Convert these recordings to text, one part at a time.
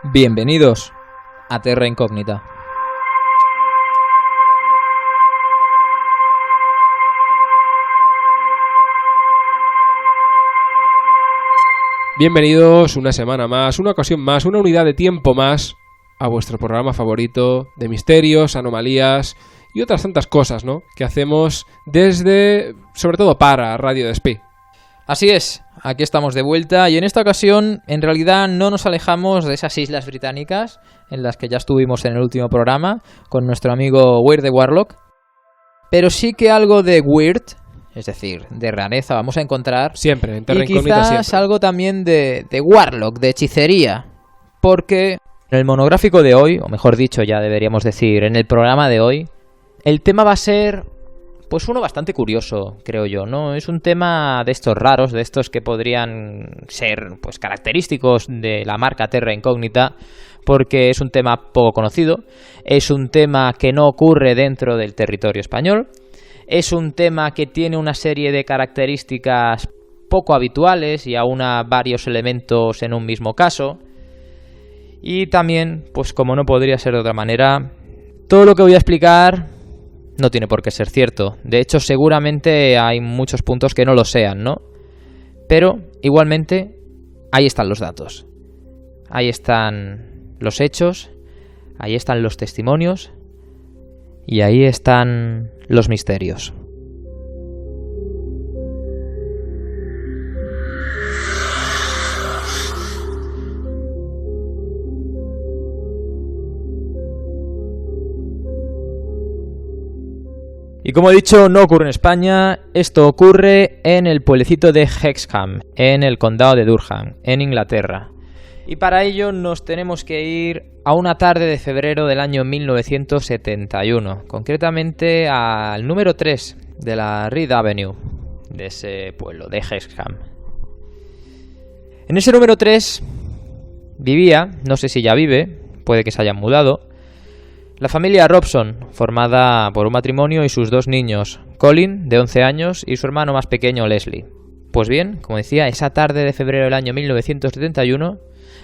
Bienvenidos a Terra Incógnita. Bienvenidos una semana más, una ocasión más, una unidad de tiempo más a vuestro programa favorito de misterios, anomalías y otras tantas cosas, ¿no? Que hacemos desde, sobre todo para Radio Despí. Así es, aquí estamos de vuelta y en esta ocasión en realidad no nos alejamos de esas islas británicas en las que ya estuvimos en el último programa con nuestro amigo Weird the Warlock, pero sí que algo de weird, es decir, de rareza vamos a encontrar. Siempre, en Terra y Incógnita quizás siempre. algo también de Warlock, de hechicería, porque en el monográfico de hoy, o mejor dicho ya deberíamos decir, en el programa de hoy, el tema va a ser pues uno bastante curioso, creo yo, ¿no? Es un tema de estos raros, de estos que podrían ser pues característicos de la marca Terra Incógnita, porque es un tema poco conocido, es un tema que no ocurre dentro del territorio español, es un tema que tiene una serie de características poco habituales y aúna varios elementos en un mismo caso. Y también, pues como no podría ser de otra manera, todo lo que voy a explicar no tiene por qué ser cierto. De hecho, seguramente hay muchos puntos que no lo sean, ¿no? Pero, igualmente, ahí están los datos. Ahí están los hechos, ahí están los testimonios y ahí están los misterios. Y como he dicho, no ocurre en España, esto ocurre en el pueblecito de Hexham, en el condado de Durham, en Inglaterra. Y para ello nos tenemos que ir a una tarde de febrero del año 1971, concretamente al número 3 de la Reed Avenue, de ese pueblo, de Hexham. En ese número 3 vivía, no sé si ya vive, puede que se hayan mudado, la familia Robson, formada por un matrimonio y sus dos niños, Colin, de 11 años, y su hermano más pequeño, Leslie. Pues bien, como decía, esa tarde de febrero del año 1971,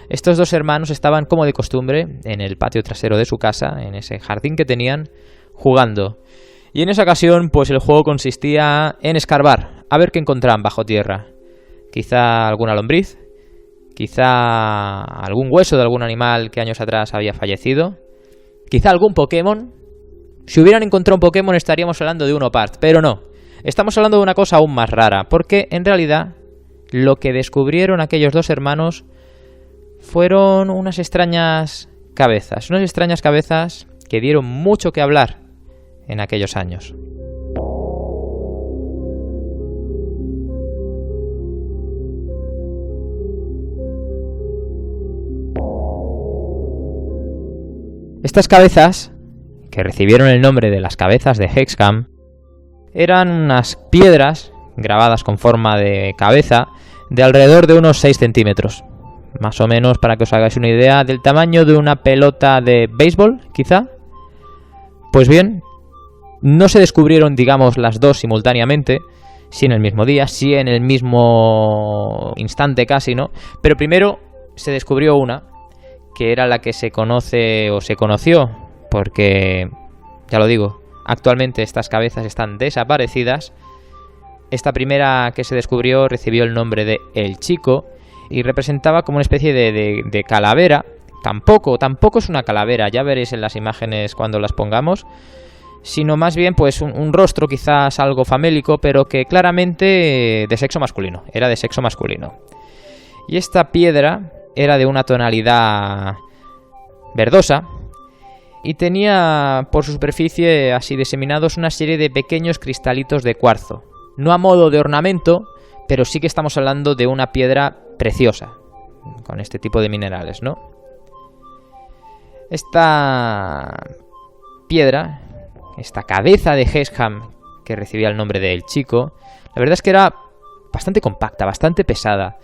estos dos hermanos estaban, como de costumbre, en el patio trasero de su casa, en ese jardín que tenían, jugando. Y en esa ocasión, pues el juego consistía en escarbar, a ver qué encontraban bajo tierra. Quizá alguna lombriz, quizá algún hueso de algún animal que años atrás había fallecido, quizá algún Pokémon. Si hubieran encontrado un Pokémon estaríamos hablando de un Opart, pero no. Estamos hablando de una cosa aún más rara, porque en realidad lo que descubrieron aquellos dos hermanos fueron unas extrañas cabezas que dieron mucho que hablar en aquellos años. Estas cabezas, que recibieron el nombre de las cabezas de Hexham, eran unas piedras grabadas con forma de cabeza de alrededor de unos 6 centímetros. Más o menos, para que os hagáis una idea, del tamaño de una pelota de béisbol, quizá. Pues bien, no se descubrieron, digamos, las dos simultáneamente, sí en el mismo día, sí en el mismo instante casi, ¿no? Pero primero se descubrió una, que era la que se conoce o se conoció, porque, ya lo digo, actualmente estas cabezas están desaparecidas. Esta primera que se descubrió recibió el nombre de El Chico y representaba como una especie de calavera. Tampoco es una calavera, ya veréis en las imágenes cuando las pongamos, sino más bien pues un rostro quizás algo famélico, pero que claramente de sexo masculino, era de sexo masculino. Y esta piedra era de una tonalidad verdosa y tenía por su superficie así diseminados una serie de pequeños cristalitos de cuarzo. No a modo de ornamento, pero sí que estamos hablando de una piedra preciosa, con este tipo de minerales, ¿no? Esta piedra, esta cabeza de Hexham, que recibía el nombre de El Chico, la verdad es que era bastante compacta, bastante pesada.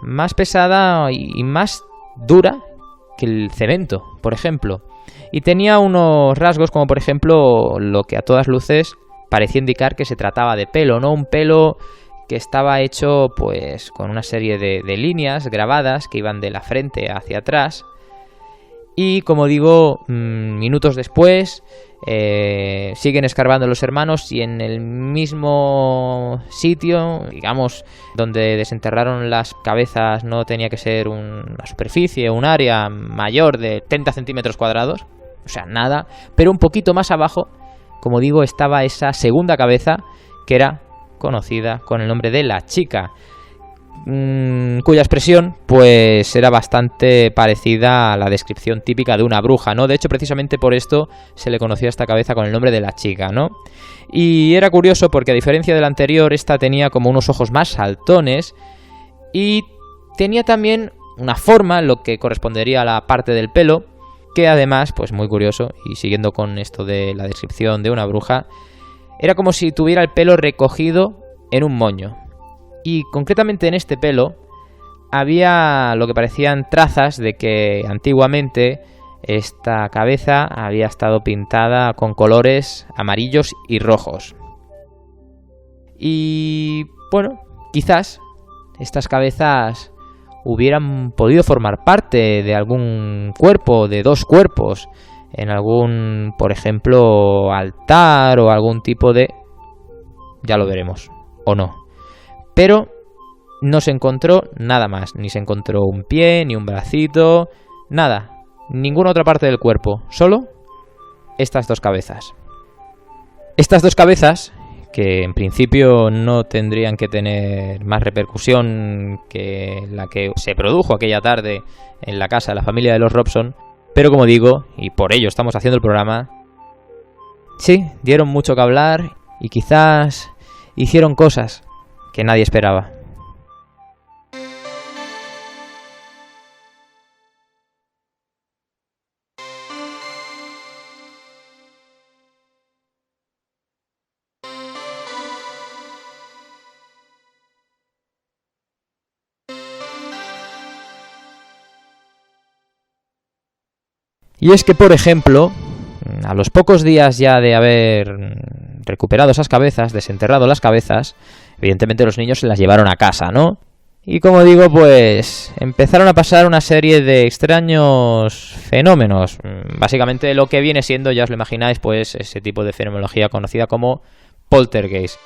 Más pesada y más dura que el cemento, por ejemplo. Y tenía unos rasgos como, por ejemplo, lo que a todas luces parecía indicar que se trataba de pelo, ¿no? Un pelo que estaba hecho pues con una serie de líneas grabadas que iban de la frente hacia atrás, Y como digo, minutos después siguen escarbando los hermanos y en el mismo sitio, digamos, donde desenterraron las cabezas, no tenía que ser una superficie, un área mayor de 30 centímetros cuadrados, o sea, nada, pero un poquito más abajo, como digo, estaba esa segunda cabeza que era conocida con el nombre de la chica, cuya expresión pues era bastante parecida a la descripción típica de una bruja, ¿no? De hecho, precisamente por esto se le conocía a esta cabeza con el nombre de la chica, ¿no? Y era curioso porque a diferencia de la anterior, esta tenía como unos ojos más saltones y tenía también una forma, lo que correspondería a la parte del pelo, que además, pues muy curioso, y siguiendo con esto de la descripción de una bruja, era como si tuviera el pelo recogido en un moño. Y concretamente en este pelo había lo que parecían trazas de que antiguamente esta cabeza había estado pintada con colores amarillos y rojos. Y bueno, quizás estas cabezas hubieran podido formar parte de algún cuerpo, de dos cuerpos, en algún, por ejemplo, altar o algún tipo de... ya lo veremos, o no. Pero no se encontró nada más, ni se encontró un pie, ni un bracito, nada, ninguna otra parte del cuerpo, solo estas dos cabezas. Estas dos cabezas, que en principio no tendrían que tener más repercusión que la que se produjo aquella tarde en la casa de la familia de los Robson, pero como digo, y por ello estamos haciendo el programa, sí, dieron mucho que hablar y quizás hicieron cosas que nadie esperaba. Y es que, por ejemplo, a los pocos días ya de haber recuperado esas cabezas, desenterrado las cabezas, evidentemente los niños se las llevaron a casa, ¿no? Y como digo, pues empezaron a pasar una serie de extraños fenómenos. Básicamente lo que viene siendo, ya os lo imagináis, pues ese tipo de fenomenología conocida como poltergeist.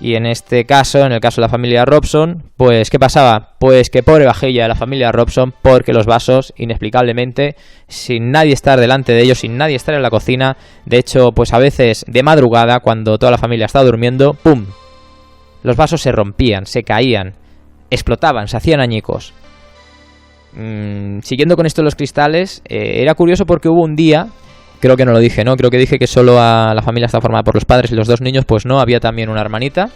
Y en este caso, en el caso de la familia Robson, pues ¿qué pasaba? Pues que pobre vajilla de la familia Robson, porque los vasos, inexplicablemente, sin nadie estar delante de ellos, sin nadie estar en la cocina, de hecho, pues a veces de madrugada, cuando toda la familia estaba durmiendo, ¡pum!, los vasos se rompían, se caían, explotaban, se hacían añicos. Siguiendo con esto de los cristales, era curioso porque hubo un día... Creo que no lo dije, ¿no? Creo que dije que solo a la familia está formada por los padres y los dos niños, pues no, había también una hermanita.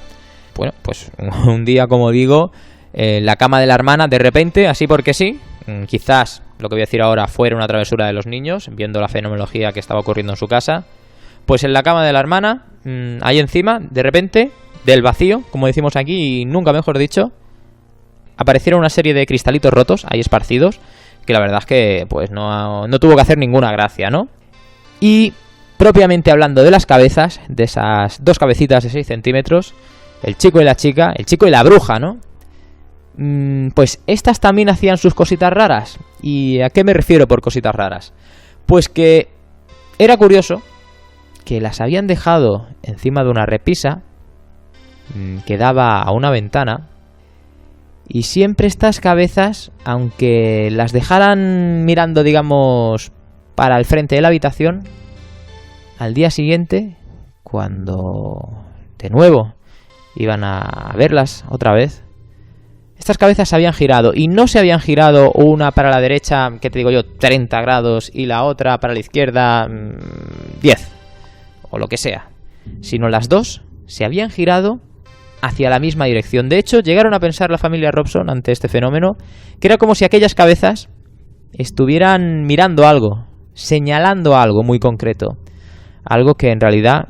Bueno, pues un día, como digo, la cama de la hermana, de repente, así porque sí, quizás lo que voy a decir ahora fuera una travesura de los niños, viendo la fenomenología que estaba ocurriendo en su casa, pues en la cama de la hermana, ahí encima, de repente, del vacío, como decimos aquí, y nunca mejor dicho, aparecieron una serie de cristalitos rotos, ahí esparcidos, que la verdad es que pues no tuvo que hacer ninguna gracia, ¿no? Y propiamente hablando de las cabezas, de esas dos cabecitas de 6 centímetros, el chico y la chica, el chico y la bruja, ¿no? Pues estas también hacían sus cositas raras. ¿Y a qué me refiero por cositas raras? Pues que era curioso que las habían dejado encima de una repisa que daba a una ventana. Y siempre estas cabezas, aunque las dejaran mirando, digamos, para el frente de la habitación, al día siguiente, cuando de nuevo iban a verlas otra vez, estas cabezas se habían girado, y no se habían girado una para la derecha, que te digo yo, 30 grados, y la otra para la izquierda 10, o lo que sea, sino las dos se habían girado hacia la misma dirección. De hecho, llegaron a pensar la familia Robson ante este fenómeno que era como si aquellas cabezas estuvieran mirando algo, señalando algo muy concreto, algo que en realidad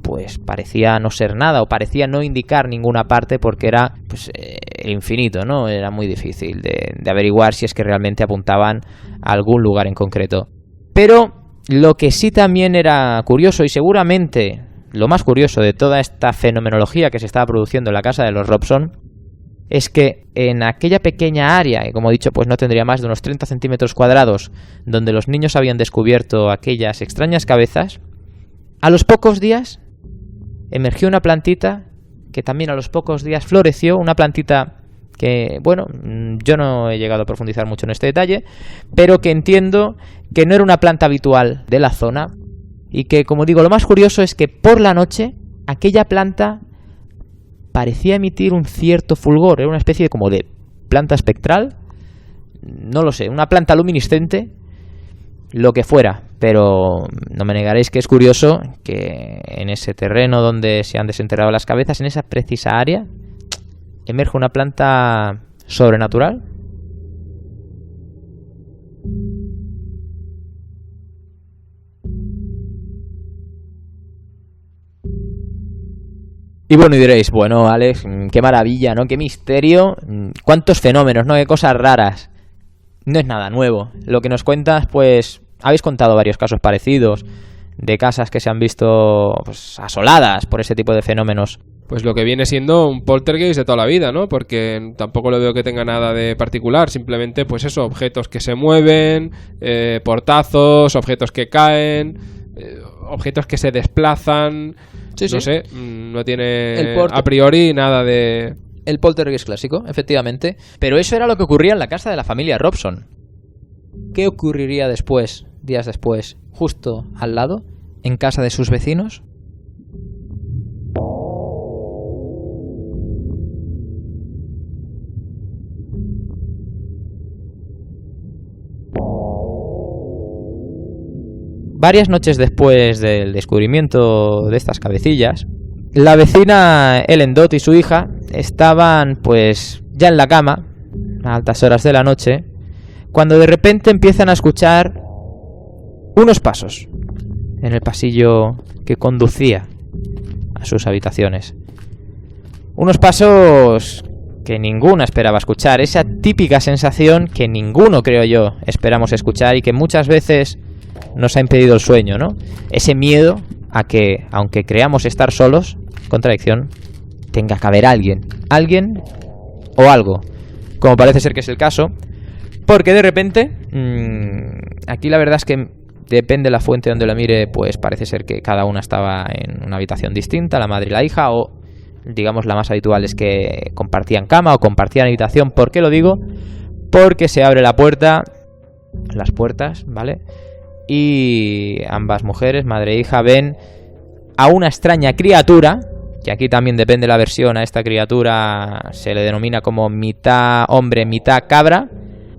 pues parecía no ser nada, o parecía no indicar ninguna parte, porque era pues el infinito, ¿no? Era muy difícil de averiguar si es que realmente apuntaban a algún lugar en concreto. Pero lo que sí también era curioso, y seguramente lo más curioso de toda esta fenomenología que se estaba produciendo en la casa de los Robson, es que en aquella pequeña área, que como he dicho, pues no tendría más de unos 30 centímetros cuadrados, donde los niños habían descubierto aquellas extrañas cabezas, a los pocos días emergió una plantita que también a los pocos días floreció, una plantita que, bueno, yo no he llegado a profundizar mucho en este detalle, pero que entiendo que no era una planta habitual de la zona y que, como digo, lo más curioso es que por la noche aquella planta parecía emitir un cierto fulgor, era una especie como de planta espectral, no lo sé, una planta luminiscente, lo que fuera, pero no me negaréis que es curioso que en ese terreno donde se han desenterrado las cabezas, en esa precisa área, emerge una planta sobrenatural. Y bueno, y diréis, bueno, Alex, qué maravilla, ¿no? Qué misterio, cuántos fenómenos, ¿no? Qué cosas raras. No es nada nuevo. Lo que nos cuentas, pues, habéis contado varios casos parecidos de casas que se han visto, pues, asoladas por ese tipo de fenómenos. Pues lo que viene siendo un poltergeist de toda la vida, ¿no? Porque tampoco lo veo que tenga nada de particular. Simplemente, pues eso, objetos que se mueven, portazos, objetos que caen, objetos que se desplazan. Sí, no sé, no tiene a priori nada de... El poltergeist clásico, efectivamente. Pero eso era lo que ocurría en la casa de la familia Robson. ¿Qué ocurriría después, días después, justo al lado, en casa de sus vecinos? Varias noches después del descubrimiento de estas cabecillas, la vecina Ellen Dodd y su hija estaban pues ya en la cama, a altas horas de la noche, cuando de repente empiezan a escuchar unos pasos en el pasillo que conducía a sus habitaciones. Unos pasos que ninguna esperaba escuchar, esa típica sensación que ninguno, creo yo, esperamos escuchar y que muchas veces nos ha impedido el sueño, ¿no? Ese miedo a que, aunque creamos estar solos, contradicción, tenga que haber alguien o algo, como parece ser que es el caso, porque de repente, aquí la verdad es que depende de la fuente donde lo mire, pues parece ser que cada una estaba en una habitación distinta, la madre y la hija, o digamos la más habitual es que compartían cama o compartían habitación. ¿Por qué lo digo? Porque se abre la puerta, las puertas, ¿vale? Y ambas mujeres, madre e hija, ven a una extraña criatura, que aquí también depende de la versión, a esta criatura se le denomina como mitad hombre, mitad cabra,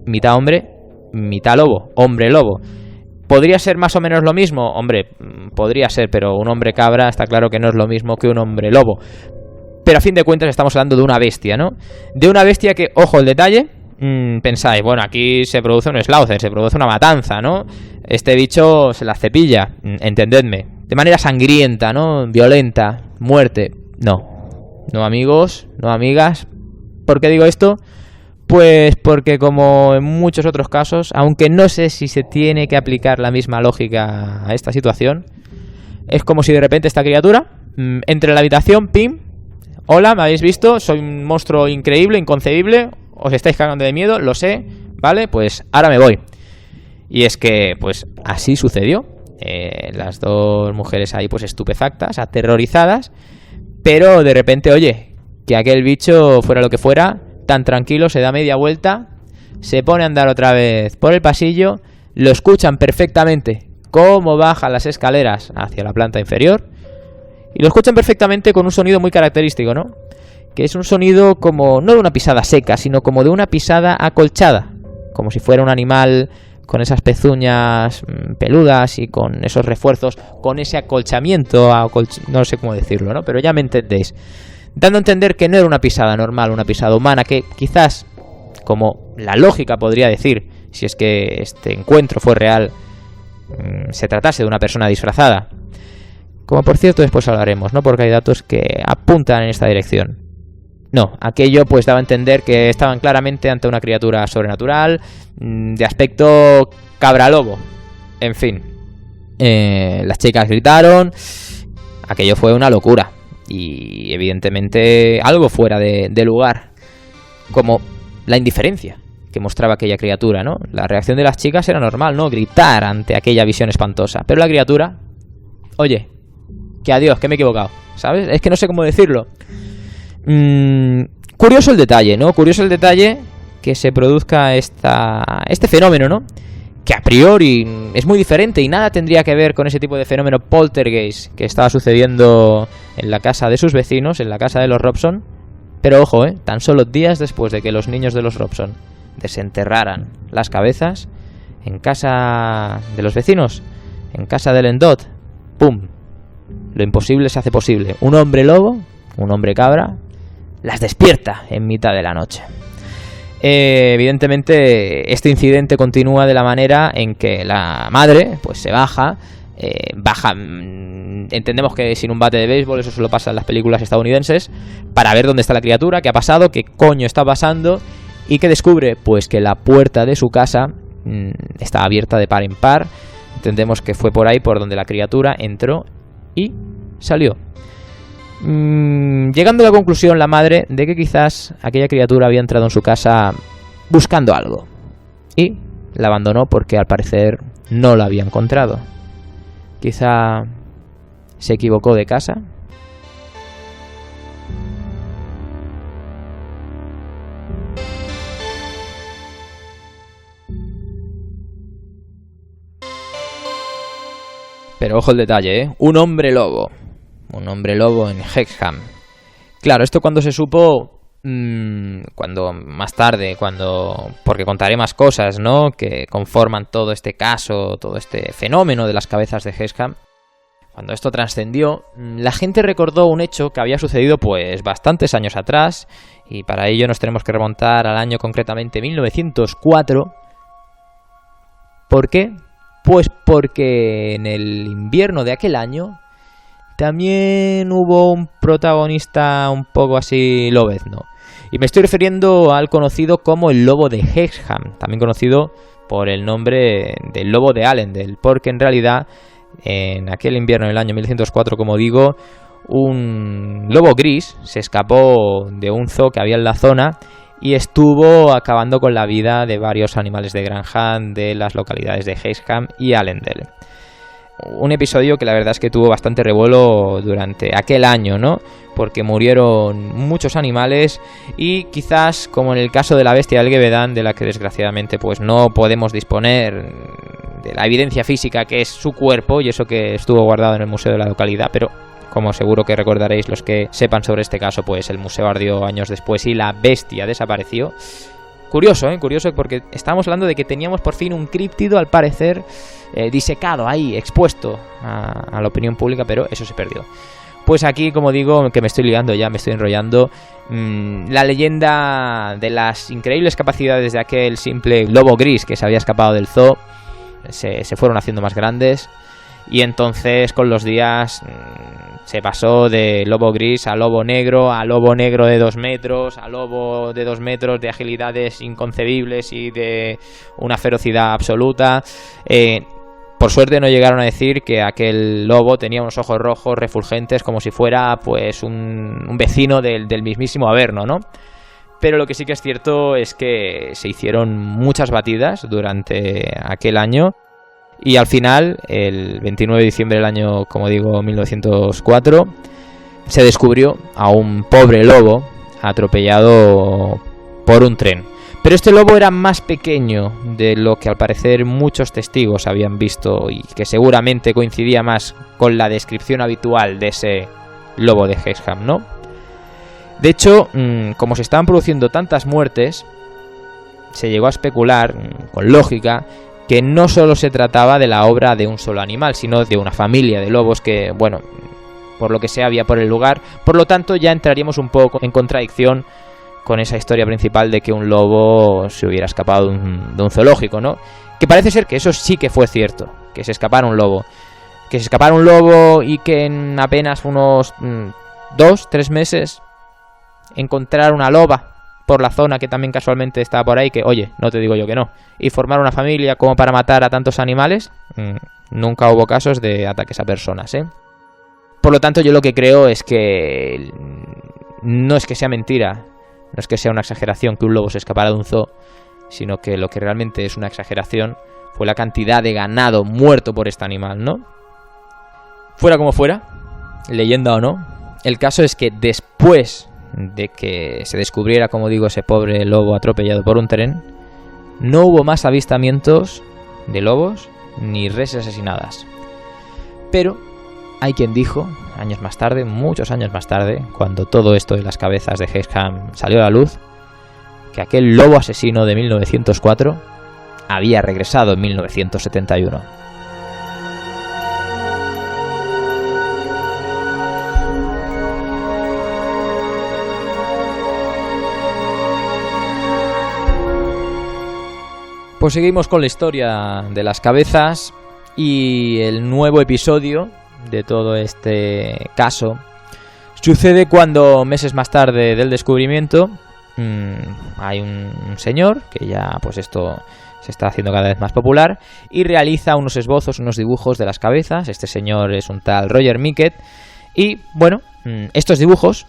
mitad hombre, mitad lobo, hombre lobo. ¿Podría ser más o menos lo mismo? Hombre, podría ser, pero un hombre cabra está claro que no es lo mismo que un hombre lobo. Pero a fin de cuentas estamos hablando de una bestia, ¿no? De una bestia que, ojo el detalle, pensáis, bueno, aquí se produce un slaughter, se produce una matanza, ¿no? Este bicho se la cepilla, entendedme, de manera sangrienta, ¿no? Violenta, muerte. No amigos, no amigas. ¿Por qué digo esto? Pues porque, como en muchos otros casos, aunque no sé si se tiene que aplicar la misma lógica a esta situación, es como si de repente esta criatura entre en la habitación, pim, hola, ¿me habéis visto? Soy un monstruo increíble, inconcebible, os estáis cagando de miedo, lo sé, ¿vale? Pues ahora me voy. Y es que, pues, así sucedió. Las dos mujeres ahí, pues, estupefactas, aterrorizadas, pero de repente, oye, que aquel bicho, fuera lo que fuera, tan tranquilo, se da media vuelta, se pone a andar otra vez por el pasillo, lo escuchan perfectamente cómo baja las escaleras hacia la planta inferior, y lo escuchan perfectamente con un sonido muy característico, ¿no? Que es un sonido como, no de una pisada seca, sino como de una pisada acolchada, como si fuera un animal con esas pezuñas peludas y con esos refuerzos, con ese acolchamiento, no sé cómo decirlo, ¿no? Pero ya me entendéis. Dando a entender que no era una pisada normal, una pisada humana, que quizás, como la lógica podría decir, si es que este encuentro fue real, se tratase de una persona disfrazada. Como por cierto después hablaremos, ¿no? Porque hay datos que apuntan en esta dirección. No, aquello pues daba a entender que estaban claramente ante una criatura sobrenatural, de aspecto cabra-lobo. En fin, las chicas gritaron, aquello fue una locura y evidentemente algo fuera de lugar. como la indiferencia que mostraba aquella criatura, ¿no? La reacción de las chicas era normal, ¿no? Gritar ante aquella visión espantosa. Pero la criatura, oye, que adiós, que me he equivocado, ¿sabes? Es que no sé cómo decirlo. Curioso el detalle, ¿no? Curioso el detalle que se produzca este fenómeno, ¿no? Que a priori es muy diferente y nada tendría que ver con ese tipo de fenómeno poltergeist que estaba sucediendo en la casa de sus vecinos, en la casa de los Robson. Pero ojo, tan solo días después de que los niños de los Robson desenterraran las cabezas, en casa de los vecinos, en casa del Endot, ¡pum! Lo imposible se hace posible. Un hombre lobo, un hombre cabra, las despierta en mitad de la noche. Evidentemente este incidente continúa de la manera en que la madre pues se baja, entendemos que sin un bate de béisbol, eso solo pasa en las películas estadounidenses, para ver dónde está la criatura, qué ha pasado, qué coño está pasando, y que descubre pues que la puerta de su casa está abierta de par en par. Entendemos que fue por ahí por donde la criatura entró y salió. Llegando a la conclusión la madre de que quizás aquella criatura había entrado en su casa buscando algo y la abandonó porque al parecer no la había encontrado. Quizá se equivocó de casa. Pero ojo el detalle, un hombre lobo. Un hombre lobo en Hexham. Claro, esto cuando se supo, cuando más tarde, porque contaré más cosas, ¿no? Que conforman todo este caso, todo este fenómeno de las cabezas de Hexham. Cuando esto trascendió, la gente recordó un hecho que había sucedido pues bastantes años atrás, y para ello nos tenemos que remontar al año concretamente 1904. ¿Por qué? Pues porque en el invierno de aquel año también hubo un protagonista un poco así lobezno. Y me estoy refiriendo al conocido como el lobo de Hexham, también conocido por el nombre del lobo de Allendale, porque en realidad en aquel invierno del año 1904, como digo, un lobo gris se escapó de un zoo que había en la zona y estuvo acabando con la vida de varios animales de granja de las localidades de Hexham y Allendale. Un episodio que la verdad es que tuvo bastante revuelo durante aquel año, ¿no? Porque murieron muchos animales y quizás, como en el caso de la bestia del Gevaudan, de la que desgraciadamente pues no podemos disponer de la evidencia física que es su cuerpo, y eso que estuvo guardado en el museo de la localidad, pero como seguro que recordaréis los que sepan sobre este caso, pues el museo ardió años después y la bestia desapareció. Curioso, curioso, porque estamos hablando de que teníamos por fin un críptido, al parecer, disecado ahí, expuesto a la opinión pública, pero eso se perdió. Pues aquí, como digo, que me estoy liando ya, me estoy enrollando, la leyenda de las increíbles capacidades de aquel simple lobo gris que se había escapado del zoo se fueron haciendo más grandes, y entonces con los días se pasó de lobo gris a lobo negro de 2 metros, a lobo de 2 metros de agilidades inconcebibles y de una ferocidad absoluta. Por suerte no llegaron a decir que aquel lobo tenía unos ojos rojos refulgentes como si fuera pues un vecino del mismísimo Averno, ¿no? Pero lo que sí que es cierto es que se hicieron muchas batidas durante aquel año. Y al final, el 29 de diciembre del año, como digo, 1904, se descubrió a un pobre lobo atropellado por un tren. Pero este lobo era más pequeño de lo que al parecer muchos testigos habían visto y que seguramente coincidía más con la descripción habitual de ese lobo de Hexham, ¿no? De hecho, como se estaban produciendo tantas muertes, se llegó a especular, con lógica, que no solo se trataba de la obra de un solo animal, sino de una familia de lobos que, bueno, por lo que sea había por el lugar. Por lo tanto, ya entraríamos un poco en contradicción con esa historia principal de que un lobo se hubiera escapado de un zoológico, ¿no? Que parece ser que eso sí que fue cierto, que se escapara un lobo. Que se escapara un lobo y que en apenas unos 2-3 meses encontrar una loba por la zona que también casualmente estaba por ahí, que oye, no te digo yo que no, y formar una familia como para matar a tantos animales, nunca hubo casos de ataques a personas, ¿eh? Por lo tanto, yo lo que creo es que no es que sea mentira, No es que sea una exageración que un lobo se escapara de un zoo, sino que lo que realmente es una exageración fue la cantidad de ganado muerto por este animal, ¿no? Fuera como fuera, leyenda o no, el caso es que después de que se descubriera, como digo, ese pobre lobo atropellado por un tren, no hubo más avistamientos de lobos ni reses asesinadas. Pero hay quien dijo, años más tarde, muchos años más tarde, cuando todo esto de las cabezas de Hexham salió a la luz, que aquel lobo asesino de 1904 había regresado en 1971. Pues seguimos con la historia de las cabezas y el nuevo episodio de todo este caso sucede cuando meses más tarde del descubrimiento hay un señor que ya pues esto se está haciendo cada vez más popular y realiza unos esbozos, unos dibujos de las cabezas. Este señor es un tal Roger Miquet y bueno, estos dibujos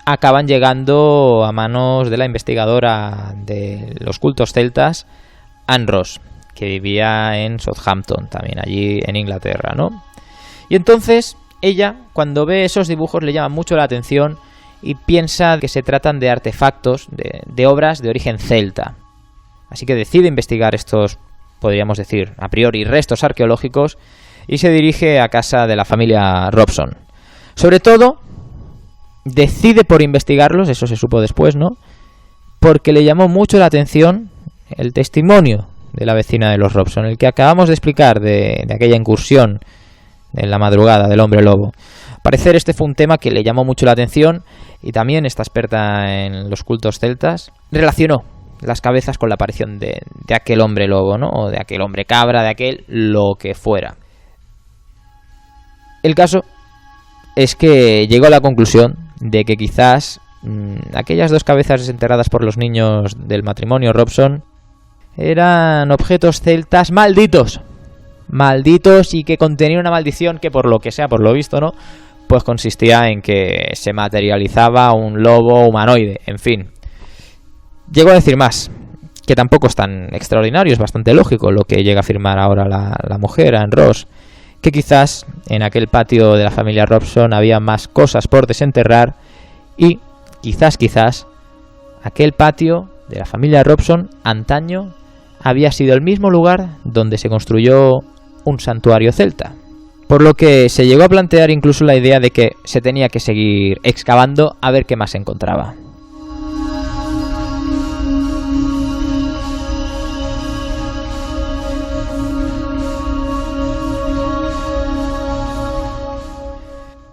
acaban llegando a manos de la investigadora de los cultos celtas Anne Ross, que vivía en Southampton, también allí en Inglaterra, ¿no? Y entonces ella, cuando ve esos dibujos, le llama mucho la atención y piensa que se tratan de artefactos, de obras de origen celta. Así que decide investigar estos, podríamos decir, a priori, restos arqueológicos y se dirige a casa de la familia Robson. Sobre todo, decide por investigarlos, eso se supo después, ¿no? Porque le llamó mucho la atención el testimonio de la vecina de los Robson, el que acabamos de explicar de aquella incursión en la madrugada del hombre lobo. Al parecer este fue un tema que le llamó mucho la atención y también esta experta en los cultos celtas relacionó las cabezas con la aparición de aquel hombre lobo, ¿no? O de aquel hombre cabra, de aquel lo que fuera. El caso es que llegó a la conclusión de que quizás aquellas dos cabezas desenterradas por los niños del matrimonio Robson eran objetos celtas malditos y que contenían una maldición que por lo que sea, por lo visto, ¿no? Pues consistía en que se materializaba un lobo humanoide, en fin. Llegó a decir más, que tampoco es tan extraordinario, es bastante lógico lo que llega a afirmar ahora la mujer, Anne Ross, que quizás en aquel patio de la familia Robson había más cosas por desenterrar y quizás aquel patio de la familia Robson antaño había sido el mismo lugar donde se construyó un santuario celta. Por lo que se llegó a plantear incluso la idea de que se tenía que seguir excavando a ver qué más se encontraba.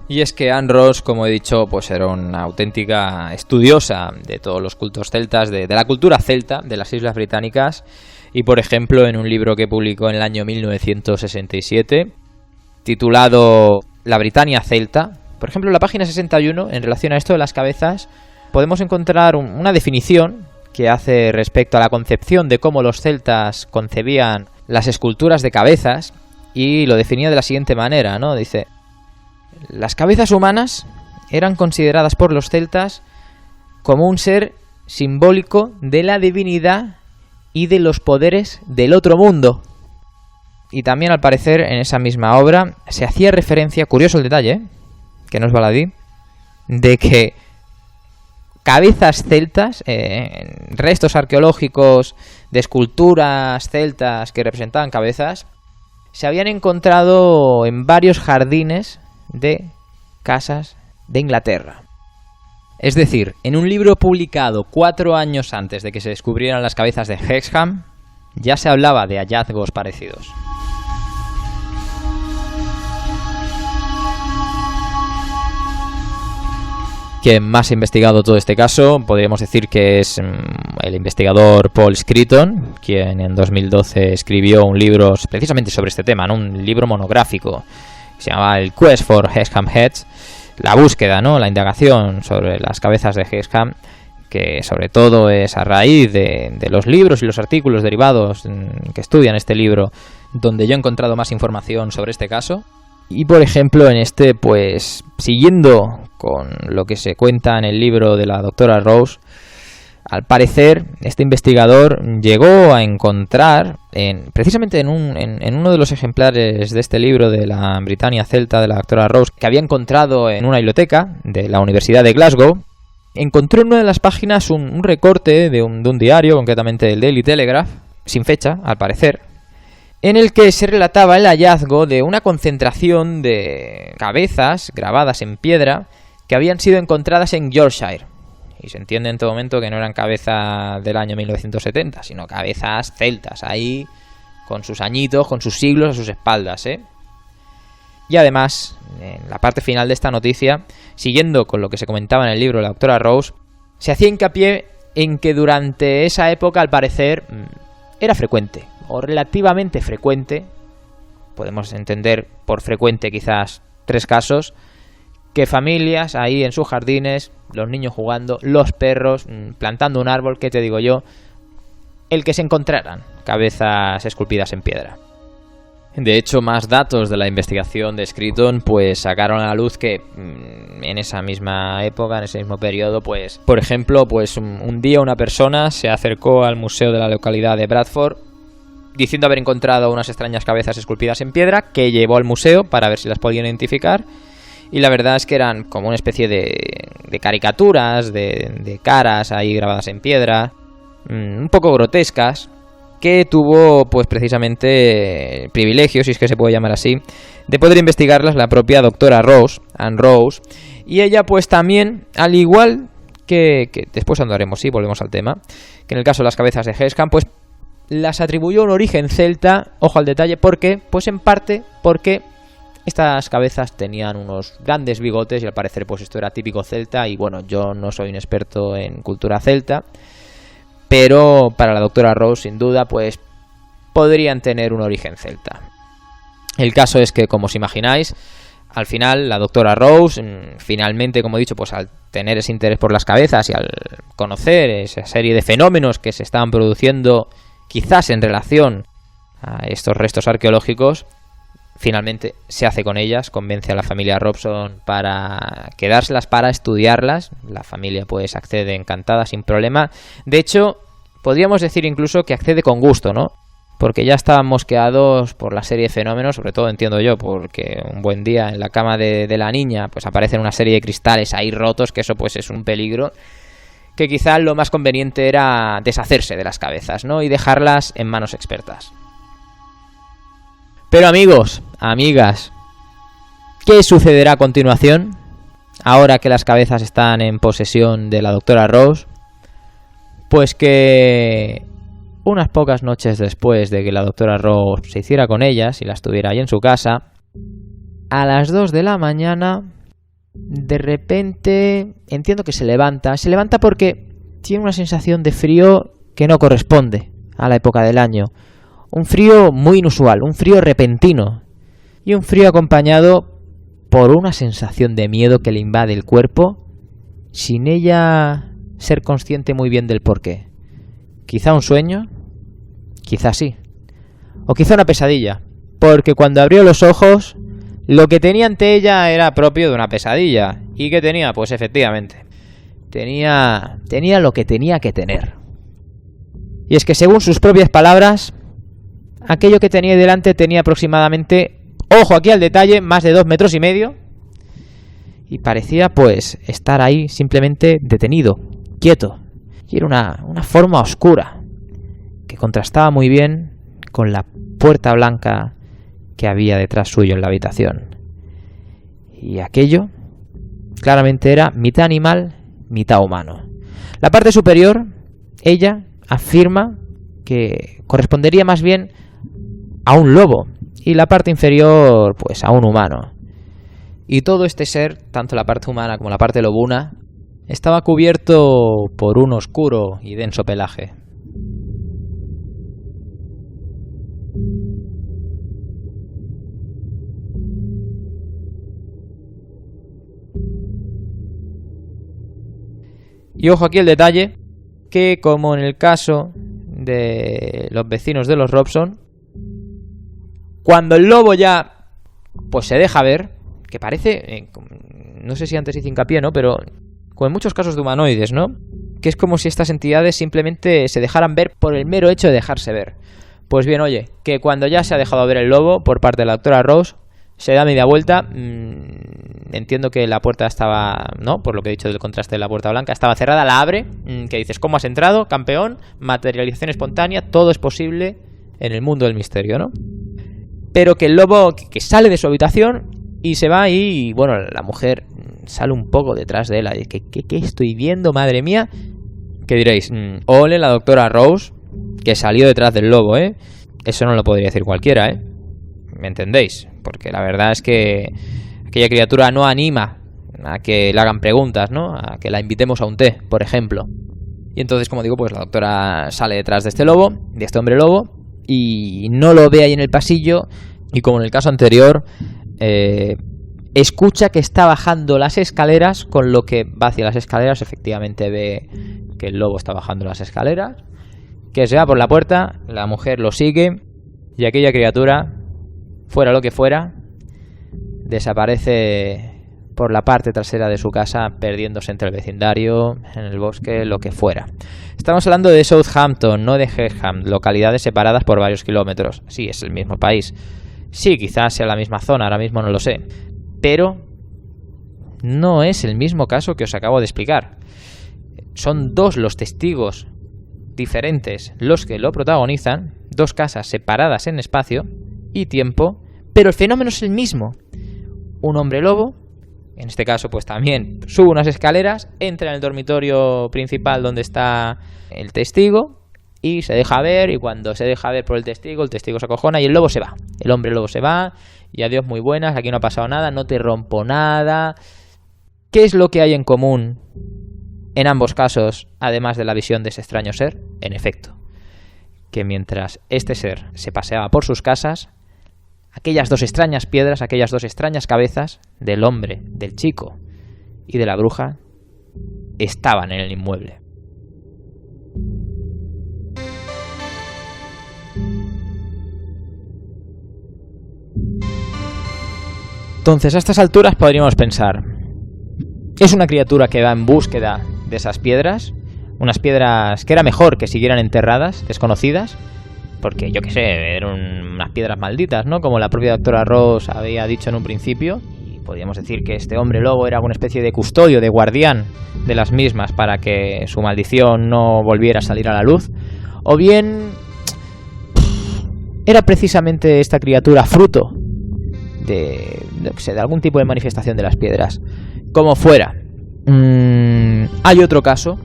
Y es que Anne Ross, como he dicho, pues era una auténtica estudiosa de todos los cultos celtas, de la cultura celta de las Islas Británicas. Y por ejemplo, en un libro que publicó en el año 1967, titulado La Britannia Celta, por ejemplo, en la página 61, en relación a esto de las cabezas, podemos encontrar una definición que hace respecto a la concepción de cómo los celtas concebían las esculturas de cabezas, y lo definía de la siguiente manera, ¿no? Dice: las cabezas humanas eran consideradas por los celtas como un ser simbólico de la divinidad y de los poderes del otro mundo. Y también, al parecer, en esa misma obra se hacía referencia, curioso el detalle, que no es baladí, de que cabezas celtas, restos arqueológicos de esculturas celtas que representaban cabezas, se habían encontrado en varios jardines de casas de Inglaterra. Es decir, en un libro publicado 4 años antes de que se descubrieran las cabezas de Hexham, ya se hablaba de hallazgos parecidos. Quien más ha investigado todo este caso, podríamos decir que es el investigador Paul Screeton, quien en 2012 escribió un libro precisamente sobre este tema, ¿no? Un libro monográfico que se llama El Quest for Hexham Heads, la búsqueda, ¿no? La indagación sobre las cabezas de Hexham, que sobre todo es a raíz de los libros y los artículos derivados que estudian este libro, donde yo he encontrado más información sobre este caso. Y por ejemplo, en este, pues siguiendo con lo que se cuenta en el libro de la doctora Rose, Al parecer, este investigador llegó a encontrar, precisamente en uno de los ejemplares de este libro de la Britannia Celta de la doctora Rose, que había encontrado en una biblioteca de la Universidad de Glasgow, encontró en una de las páginas un recorte de un diario, concretamente del Daily Telegraph, sin fecha, al parecer, en el que se relataba el hallazgo de una concentración de cabezas grabadas en piedra que habían sido encontradas en Yorkshire. Y se entiende en todo momento que no eran cabezas del año 1970, sino cabezas celtas, ahí con sus añitos, con sus siglos a sus espaldas, ¿eh? Y además, en la parte final de esta noticia, siguiendo con lo que se comentaba en el libro de la doctora Rose, se hacía hincapié en que durante esa época, al parecer, era frecuente, o relativamente frecuente, podemos entender por frecuente quizás 3 casos, que familias ahí en sus jardines, los niños jugando, los perros, plantando un árbol, ¿qué te digo yo? El que se encontraran cabezas esculpidas en piedra. De hecho, más datos de la investigación de Screeton pues sacaron a la luz que en esa misma época, en ese mismo periodo, pues por ejemplo, pues un día una persona se acercó al museo de la localidad de Bradford diciendo haber encontrado unas extrañas cabezas esculpidas en piedra, que llevó al museo para ver si las podían identificar. Y la verdad es que eran como una especie de caricaturas, de caras ahí grabadas en piedra, un poco grotescas, que tuvo pues precisamente el privilegio, si es que se puede llamar así, de poder investigarlas la propia doctora Rose, Anne Rose, y ella pues también, al igual que después andaremos, sí, volvemos al tema, que en el caso de las cabezas de Hexham, pues las atribuyó un origen celta, ojo al detalle, ¿por qué? Pues en parte porque estas cabezas tenían unos grandes bigotes y al parecer pues esto era típico celta y bueno, yo no soy un experto en cultura celta, pero para la doctora Rose sin duda pues podrían tener un origen celta. El caso es que, como os imagináis, al final la doctora Rose finalmente, como he dicho, pues al tener ese interés por las cabezas y al conocer esa serie de fenómenos que se estaban produciendo quizás en relación a estos restos arqueológicos, finalmente se hace con ellas, convence a la familia Robson para quedárselas, para estudiarlas. La familia pues accede encantada, sin problema. De hecho, podríamos decir incluso que accede con gusto, ¿no? Porque ya estaban mosqueados por la serie de fenómenos, sobre todo entiendo yo, porque un buen día en la cama de la niña pues aparecen una serie de cristales ahí rotos, que eso pues es un peligro, que quizá lo más conveniente era deshacerse de las cabezas, ¿no? Y dejarlas en manos expertas. Pero amigos, amigas, ¿qué sucederá a continuación? Ahora que las cabezas están en posesión de la doctora Rose, pues que unas pocas noches después de que la doctora Rose se hiciera con ellas y las tuviera ahí en su casa, a las 2 de la mañana, de repente, entiendo que se levanta porque tiene una sensación de frío que no corresponde a la época del año. Un frío muy inusual, un frío repentino y un frío acompañado por una sensación de miedo que le invade el cuerpo sin ella ser consciente muy bien del porqué. Quizá un sueño, quizá sí, o quizá una pesadilla, porque cuando abrió los ojos lo que tenía ante ella era propio de una pesadilla. ¿Y qué tenía? Pues efectivamente, tenía lo que tenía que tener. Y es que según sus propias palabras, aquello que tenía delante tenía aproximadamente, ojo aquí al detalle, más de 2,5 metros, y parecía pues estar ahí simplemente detenido, quieto, y era una forma oscura que contrastaba muy bien con la puerta blanca que había detrás suyo en la habitación. Y aquello claramente era mitad animal, mitad humano. La parte superior, ella afirma que correspondería más bien a un lobo y la parte inferior pues a un humano. Y todo este ser, tanto la parte humana como la parte lobuna, estaba cubierto por un oscuro y denso pelaje. Y ojo aquí el detalle, que como en el caso de los vecinos de los Robson, cuando el lobo ya pues se deja ver, que parece, no sé si antes hice hincapié, ¿no? Pero con muchos casos de humanoides, ¿no? que es como si estas entidades simplemente se dejaran ver por el mero hecho de dejarse ver. Pues bien, oye, que cuando ya se ha dejado ver el lobo por parte de la doctora Rose, se da media vuelta. Entiendo que la puerta estaba, ¿no? Por lo que he dicho del contraste de la puerta blanca, estaba cerrada, la abre. Que dices, ¿cómo has entrado, campeón? Materialización espontánea, todo es posible en el mundo del misterio, ¿no? Pero que el lobo que sale de su habitación y se va y, bueno, la mujer sale un poco detrás de él. ¿Qué estoy viendo, madre mía? ¿Qué diréis? Ole la doctora Rose, que salió detrás del lobo, ¿eh? Eso no lo podría decir cualquiera, ¿eh? ¿Me entendéis? Porque la verdad es que aquella criatura no anima a que le hagan preguntas, ¿no? A que la invitemos a un té, por ejemplo. Y entonces, como digo, pues la doctora sale detrás de este lobo, de este hombre lobo, y no lo ve ahí en el pasillo, y como en el caso anterior, escucha que está bajando las escaleras, con lo que va hacia las escaleras, efectivamente ve que el lobo está bajando las escaleras, que se va por la puerta, la mujer lo sigue, y aquella criatura, fuera lo que fuera, desaparece por la parte trasera de su casa, perdiéndose entre el vecindario, en el bosque, lo que fuera. Estamos hablando de Southampton, no de Hexham, localidades separadas por varios kilómetros. Sí, es el mismo país. Sí, quizás sea la misma zona, ahora mismo no lo sé. Pero no es el mismo caso que os acabo de explicar. Son dos los testigos diferentes los que lo protagonizan, dos casas separadas en espacio y tiempo, pero el fenómeno es el mismo. Un hombre lobo, en este caso pues también sube unas escaleras, entra en el dormitorio principal donde está el testigo y se deja ver, y cuando se deja ver por el testigo se acojona y el lobo se va. El hombre lobo se va y adiós, muy buenas, aquí no ha pasado nada, no te rompo nada. ¿Qué es lo que hay en común en ambos casos, además de la visión de ese extraño ser? En efecto, que mientras este ser se paseaba por sus casas, aquellas dos extrañas piedras, aquellas dos extrañas cabezas del hombre, del chico y de la bruja estaban en el inmueble. Entonces, a estas alturas podríamos pensar, es una criatura que va en búsqueda de esas piedras, unas piedras que era mejor que siguieran enterradas, desconocidas, porque yo qué sé, eran unas piedras malditas, ¿no? Como la propia doctora Rose había dicho en un principio, y podríamos decir que este hombre lobo era una especie de custodio, de guardián de las mismas para que su maldición no volviera a salir a la luz, o bien era precisamente esta criatura fruto de algún tipo de manifestación de las piedras. Como fuera, hay otro caso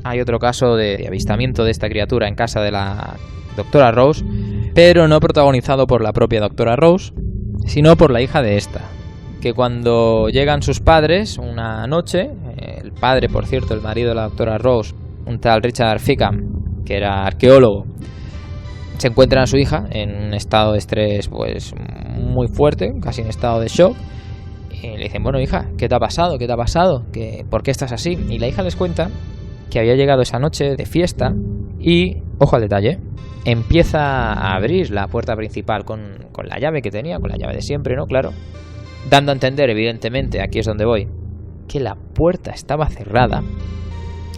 de avistamiento de esta criatura en casa de la doctora Rose, pero no protagonizado por la propia doctora Rose, sino por la hija de esta, que cuando llegan sus padres una noche, el padre, por cierto, el marido de la doctora Rose, un tal Richard Fickham, que era arqueólogo, se encuentran a su hija en un estado de estrés pues muy fuerte, casi en estado de shock, y le dicen, bueno, hija, ¿qué te ha pasado? ¿Qué te ha pasado? ¿Por qué estás así? Y la hija les cuenta que había llegado esa noche de fiesta y, ojo al detalle, empieza a abrir la puerta principal con la llave que tenía, con la llave de siempre, ¿no? Claro. Dando a entender, evidentemente, aquí es donde voy, que la puerta estaba cerrada,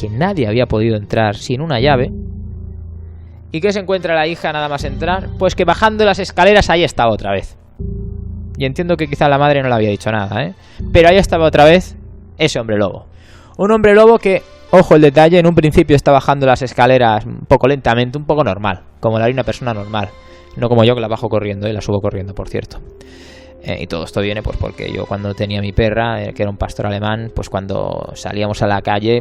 que nadie había podido entrar sin una llave. ¿Y qué se encuentra la hija nada más entrar? Pues que bajando las escaleras ahí estaba otra vez. Y entiendo que quizá la madre no le había dicho nada, ¿eh? Pero ahí estaba otra vez ese hombre lobo. Un hombre lobo que, ojo el detalle, en un principio está bajando las escaleras un poco lentamente, un poco normal, como la haría una persona normal. No como yo, que la bajo corriendo, y la subo corriendo, por cierto. Y todo esto viene pues porque yo cuando tenía mi perra, que era un pastor alemán, pues cuando salíamos a la calle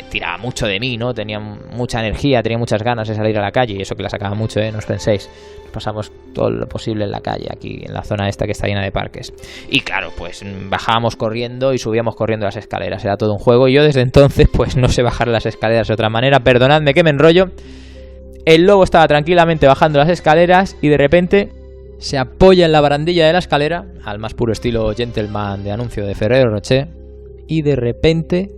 tiraba mucho de mí, ¿no? Tenía mucha energía, tenía muchas ganas de salir a la calle, y eso que la sacaba mucho, no os penséis. Nos pasamos todo lo posible en la calle, aquí en la zona esta que está llena de parques. Y claro, pues bajábamos corriendo y subíamos corriendo las escaleras, era todo un juego, y yo desde entonces pues no sé bajar las escaleras de otra manera, perdonadme que me enrollo. El lobo estaba tranquilamente bajando las escaleras y de repente se apoya en la barandilla de la escalera, al más puro estilo gentleman de anuncio de Ferrero Rocher, y de repente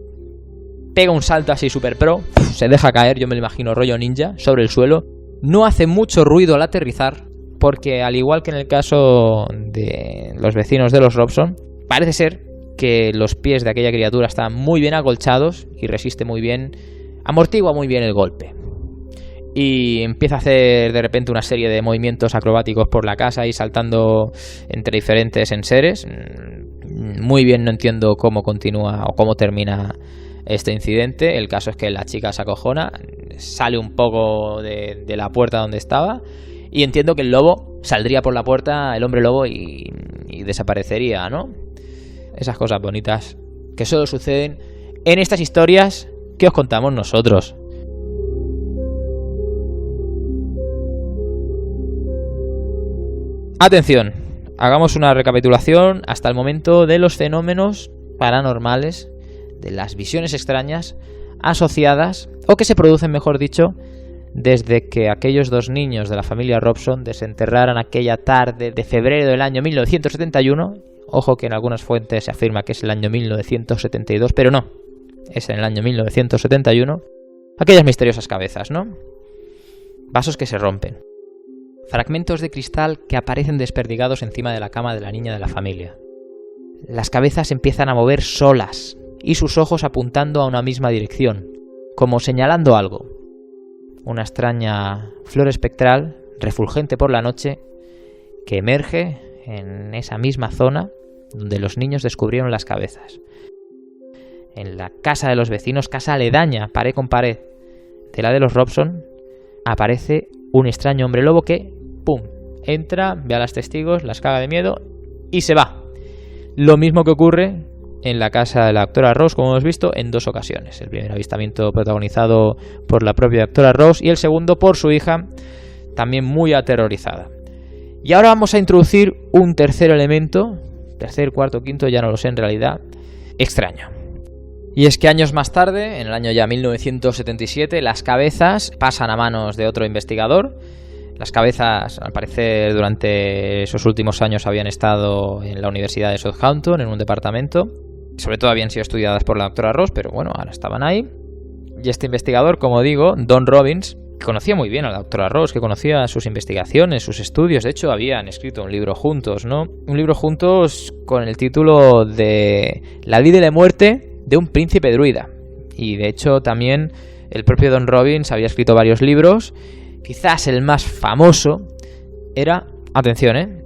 pega un salto así super pro, se deja caer, yo me lo imagino rollo ninja, sobre el suelo. No hace mucho ruido al aterrizar, porque al igual que en el caso de los vecinos de los Robson, parece ser que los pies de aquella criatura están muy bien acolchados y resiste muy bien amortigua muy bien el golpe. Y empieza a hacer de repente una serie de movimientos acrobáticos por la casa y saltando entre diferentes enseres. Muy bien, no entiendo cómo continúa o cómo termina este incidente. El caso es que la chica se acojona, sale un poco de la puerta donde estaba y entiendo que el lobo saldría por la puerta, el hombre lobo, y desaparecería, ¿no? Esas cosas bonitas que solo suceden en estas historias que os contamos nosotros. Atención, hagamos una recapitulación hasta el momento de los fenómenos paranormales, de las visiones extrañas asociadas, o que se producen, mejor dicho, desde que aquellos dos niños de la familia Robson desenterraran aquella tarde de febrero del año 1971. Ojo que en algunas fuentes se afirma que es el año 1972, pero no, es en el año 1971. Aquellas misteriosas cabezas, ¿no? Vasos que se rompen. Fragmentos de cristal que aparecen desperdigados encima de la cama de la niña de la familia. Las cabezas empiezan a mover solas y sus ojos apuntando a una misma dirección, como señalando algo. Una extraña flor espectral, refulgente por la noche, que emerge en esa misma zona donde los niños descubrieron las cabezas. En la casa de los vecinos, casa aledaña, pared con pared, de la de los Robson, aparece un extraño hombre lobo que, ¡pum!, entra, ve a los testigos, las caga de miedo y se va. Lo mismo que ocurre en la casa de la doctora Rose, como hemos visto, en dos ocasiones. El primer avistamiento protagonizado por la propia doctora Rose y el segundo por su hija, también muy aterrorizada. Y ahora vamos a introducir un tercer elemento, tercer, cuarto, quinto, ya no lo sé en realidad, extraño. Y es que años más tarde, en el año ya 1977, las cabezas pasan a manos de otro investigador. Las cabezas, al parecer, durante esos últimos años habían estado en la Universidad de Southampton, en un departamento. Sobre todo habían sido estudiadas por la doctora Ross, pero bueno, ahora estaban ahí. Y este investigador, como digo, Don Robbins, que conocía muy bien a la doctora Ross, que conocía sus investigaciones, sus estudios. De hecho, habían escrito un libro juntos, ¿no? Un libro juntos con el título de La vida y la muerte de un príncipe druida. Y de hecho también el propio Don Robbins había escrito varios libros. Quizás el más famoso era, atención,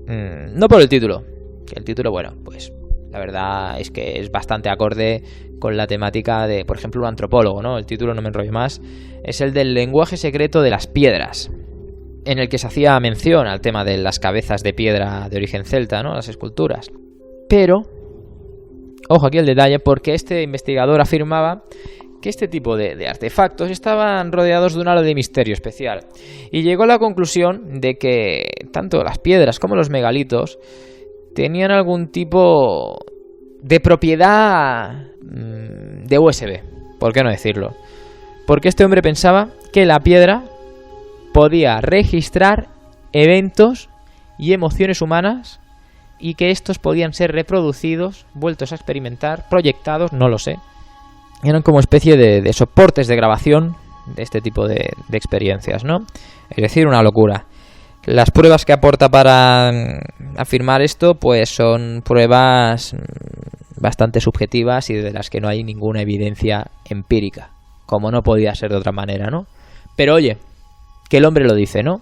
no por el título, que el título, bueno, pues la verdad es que es bastante acorde con la temática de, por ejemplo, un antropólogo, ¿no? El título, no me enrollo más, es el del lenguaje secreto de las piedras, en el que se hacía mención al tema de las cabezas de piedra de origen celta, ¿no? Las esculturas. Pero ojo aquí el detalle, porque este investigador afirmaba que este tipo de artefactos estaban rodeados de un halo de misterio especial. Y llegó a la conclusión de que tanto las piedras como los megalitos tenían algún tipo de propiedad de USB. ¿Por qué no decirlo? Porque este hombre pensaba que la piedra podía registrar eventos y emociones humanas, y que estos podían ser reproducidos, vueltos a experimentar, proyectados, no lo sé. Eran como especie de soportes de grabación de este tipo de experiencias, ¿no? Es decir, una locura. Las pruebas que aporta para afirmar esto, pues son pruebas bastante subjetivas y de las que no hay ninguna evidencia empírica, como no podía ser de otra manera, ¿no? Pero oye, que el hombre lo dice, ¿no?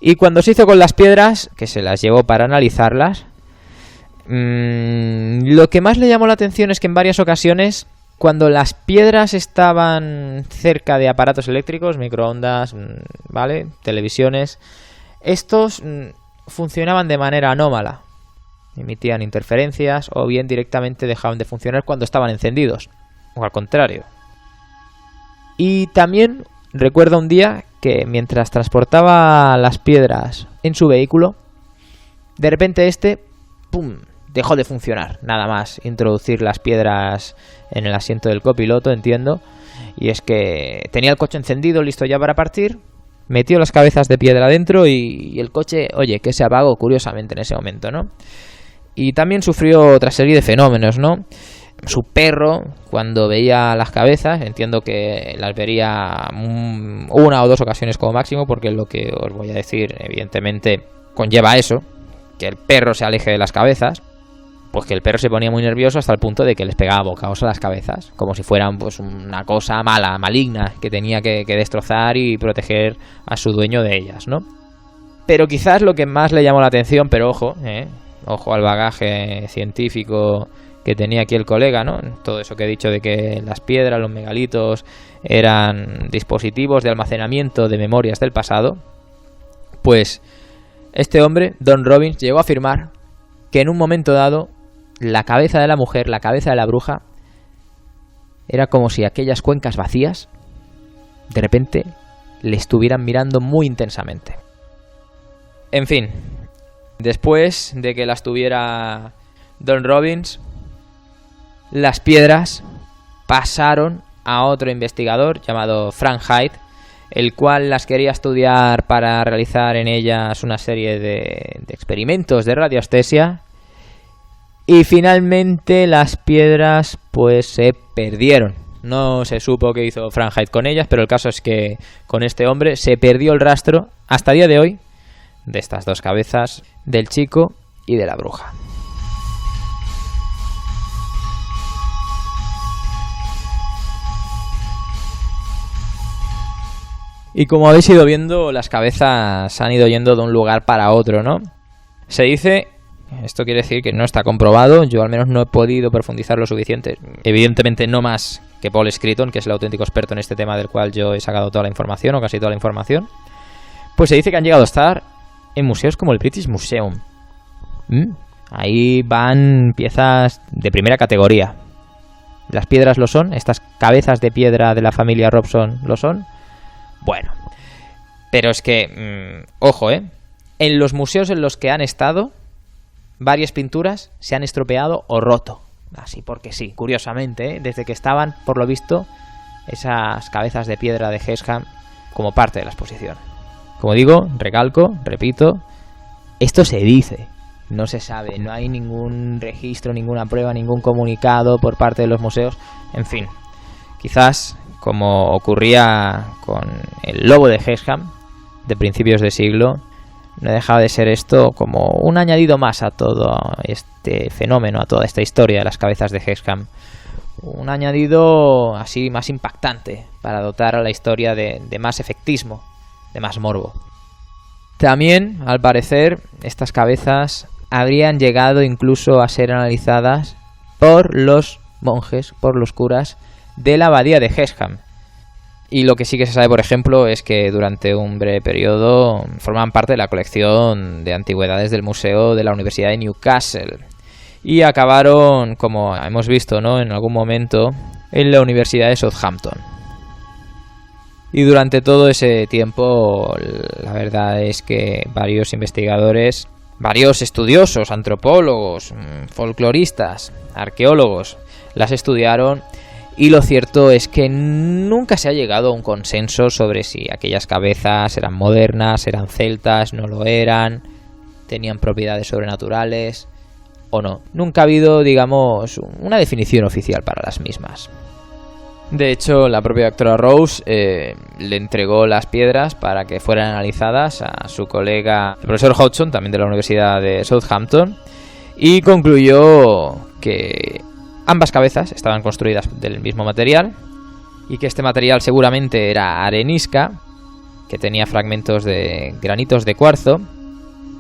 Y cuando se hizo con las piedras, que se las llevó para analizarlas, lo que más le llamó la atención es que en varias ocasiones, cuando las piedras estaban cerca de aparatos eléctricos, microondas, ¿vale?, televisiones, estos funcionaban de manera anómala, emitían interferencias o bien directamente dejaban de funcionar cuando estaban encendidos, o al contrario. Y también recuerdo un día que mientras transportaba las piedras en su vehículo, de repente ¡pum!, dejó de funcionar, nada más introducir las piedras en el asiento del copiloto, entiendo. Y es que tenía el coche encendido, listo ya para partir, metió las cabezas de piedra dentro y el coche, oye, que se apagó curiosamente en ese momento, ¿no? Y también sufrió otra serie de fenómenos, ¿no? Su perro, cuando veía las cabezas, entiendo que las vería una o dos ocasiones como máximo, porque lo que os voy a decir, evidentemente, conlleva eso, que el perro se aleje de las cabezas. Pues que el perro se ponía muy nervioso hasta el punto de que les pegaba bocados a las cabezas, como si fueran pues una cosa mala, maligna, que tenía que destrozar y proteger a su dueño de ellas, ¿no? Pero quizás lo que más le llamó la atención, pero ojo al bagaje científico que tenía aquí el colega, ¿no? Todo eso que he dicho de que las piedras, los megalitos, eran dispositivos de almacenamiento de memorias del pasado, pues este hombre, Don Robbins, llegó a afirmar que en un momento dado la cabeza de la mujer, la cabeza de la bruja, era como si aquellas cuencas vacías de repente le estuvieran mirando muy intensamente. En fin, después de que las tuviera Don Robbins, las piedras pasaron a otro investigador llamado Frank Hyde, el cual las quería estudiar para realizar en ellas una serie de experimentos de radioestesia. Y finalmente las piedras pues se perdieron. No se supo qué hizo Frank Hyde con ellas, pero el caso es que con este hombre se perdió el rastro hasta el día de hoy de estas dos cabezas, del chico y de la bruja. Y como habéis ido viendo, las cabezas han ido yendo de un lugar para otro, ¿no? Se dice, esto quiere decir que no está comprobado, yo al menos no he podido profundizar lo suficiente, evidentemente no más que Paul Scruton, que es el auténtico experto en este tema del cual yo he sacado toda la información, o casi toda la información. Pues se dice que han llegado a estar en museos como el British Museum. Ahí van piezas de primera categoría. Las piedras lo son, estas cabezas de piedra de la familia Robson lo son. Bueno, pero es que, ojo, en los museos en los que han estado, varias pinturas se han estropeado o roto. Así porque sí, curiosamente, desde que estaban, por lo visto, esas cabezas de piedra de Hexham como parte de la exposición. Como digo, recalco, repito, esto se dice, no se sabe, no hay ningún registro, ninguna prueba, ningún comunicado por parte de los museos, en fin, quizás como ocurría con el lobo de Hexham de principios de siglo, no dejaba de ser esto como un añadido más a todo este fenómeno, a toda esta historia de las cabezas de Hexham. Un añadido así más impactante para dotar a la historia de más efectismo, de más morbo. También, al parecer, estas cabezas habrían llegado incluso a ser analizadas por los monjes, por los curas de la abadía de Hexham. Y lo que sí que se sabe, por ejemplo, es que durante un breve periodo forman parte de la colección de antigüedades del Museo de la Universidad de Newcastle. Y acabaron, como hemos visto, ¿no?, en algún momento, en la Universidad de Southampton. Y durante todo ese tiempo, la verdad es que varios investigadores, varios estudiosos, antropólogos, folcloristas, arqueólogos, las estudiaron. Y lo cierto es que nunca se ha llegado a un consenso sobre si aquellas cabezas eran modernas, eran celtas, no lo eran, tenían propiedades sobrenaturales o no. Nunca ha habido, digamos, una definición oficial para las mismas. De hecho, la propia doctora Rose le entregó las piedras para que fueran analizadas a su colega, el profesor Hodgson, también de la Universidad de Southampton, y concluyó que ambas cabezas estaban construidas del mismo material y que este material seguramente era arenisca, que tenía fragmentos de granitos de cuarzo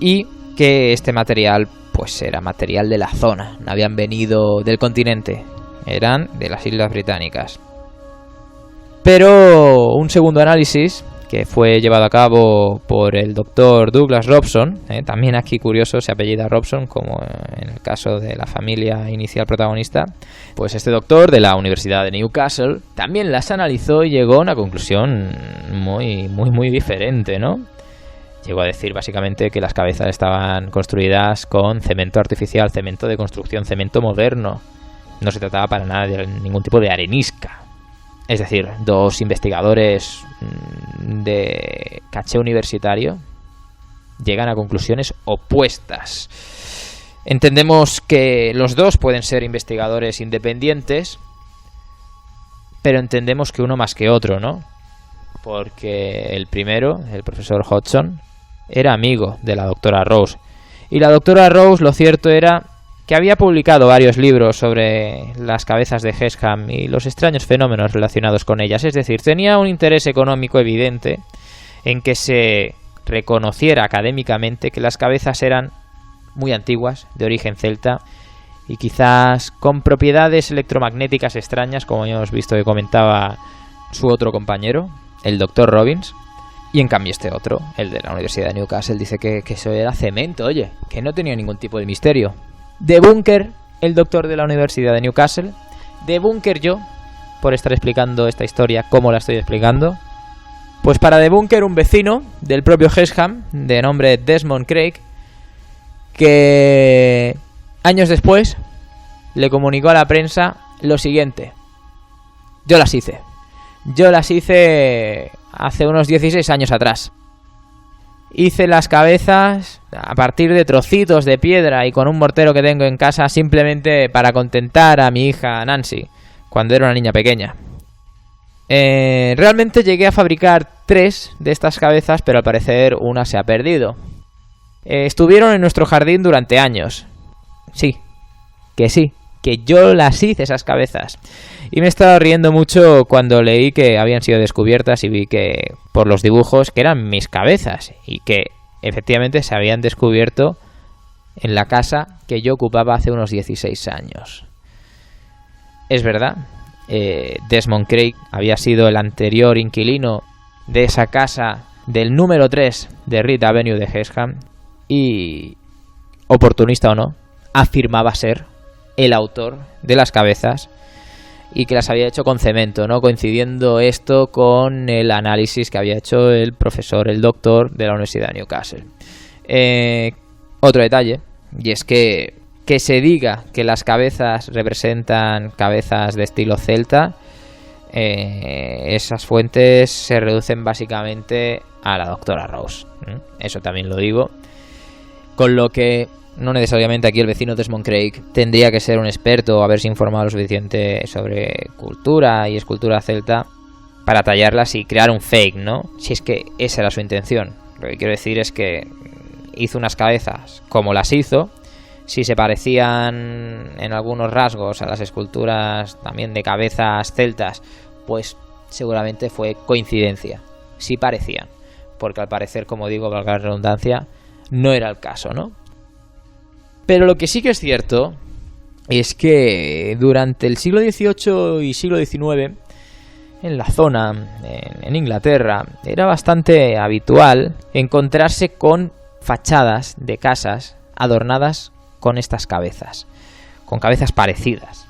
y que este material pues era material de la zona, no habían venido del continente, eran de las Islas Británicas. Pero un segundo análisis que fue llevado a cabo por el doctor Douglas Robson, también aquí curioso, se apellida Robson como en el caso de la familia inicial protagonista, pues este doctor de la Universidad de Newcastle también las analizó y llegó a una conclusión muy diferente, ¿no? Llegó a decir básicamente que las cabezas estaban construidas con cemento artificial, cemento de construcción, cemento moderno. No se trataba para nada de ningún tipo de arenisca. Es decir, dos investigadores de caché universitario llegan a conclusiones opuestas. Entendemos que los dos pueden ser investigadores independientes, pero entendemos que uno más que otro, ¿no? Porque el primero, el profesor Hodgson, era amigo de la doctora Rose. Y la doctora Rose, lo cierto era que había publicado varios libros sobre las cabezas de Hexham y los extraños fenómenos relacionados con ellas. Es decir, tenía un interés económico evidente en que se reconociera académicamente que las cabezas eran muy antiguas, de origen celta, y quizás con propiedades electromagnéticas extrañas, como hemos visto que comentaba su otro compañero, el Dr. Robbins. Y en cambio este otro, el de la Universidad de Newcastle, dice que eso era cemento, oye, que no tenía ningún tipo de misterio. De Bunker, el doctor de la Universidad de Newcastle. De Bunker yo, por estar explicando esta historia como la estoy explicando. Pues para De Bunker, un vecino del propio Hexham, de nombre Desmond Craig, que años después le comunicó a la prensa lo siguiente: yo las hice hace unos 16 años atrás. Hice las cabezas a partir de trocitos de piedra y con un mortero que tengo en casa, simplemente para contentar a mi hija Nancy cuando era una niña pequeña. Realmente llegué a fabricar 3 de estas cabezas, pero al parecer una se ha perdido. Estuvieron en nuestro jardín durante años. Sí, que yo las hice, esas cabezas. Y me he estado riendo mucho cuando leí que habían sido descubiertas y vi que, por los dibujos, que eran mis cabezas y que efectivamente se habían descubierto en la casa que yo ocupaba hace unos 16 años. Es verdad, Desmond Craig había sido el anterior inquilino de esa casa del número 3 de Reed Avenue de Hexham y, oportunista o no, afirmaba ser el autor de las cabezas y que las había hecho con cemento, ¿no? Coincidiendo esto con el análisis que había hecho el profesor, el doctor de la Universidad de Newcastle. Otro detalle, y es que se diga que las cabezas representan cabezas de estilo celta, esas fuentes se reducen básicamente a la doctora Rose. Eso también lo digo. Con lo que no necesariamente aquí el vecino Desmond Craig tendría que ser un experto o haberse informado lo suficiente sobre cultura y escultura celta para tallarlas y crear un fake, ¿no? Si es que esa era su intención. Lo que quiero decir es que hizo unas cabezas como las hizo. Si se parecían en algunos rasgos a las esculturas también de cabezas celtas, pues seguramente fue coincidencia. Sí parecían, porque al parecer, como digo, valga la redundancia, no era el caso, ¿no? Pero lo que sí que es cierto es que durante el siglo XVIII y siglo XIX, en la zona, en Inglaterra, era bastante habitual encontrarse con fachadas de casas adornadas con estas cabezas, con cabezas parecidas.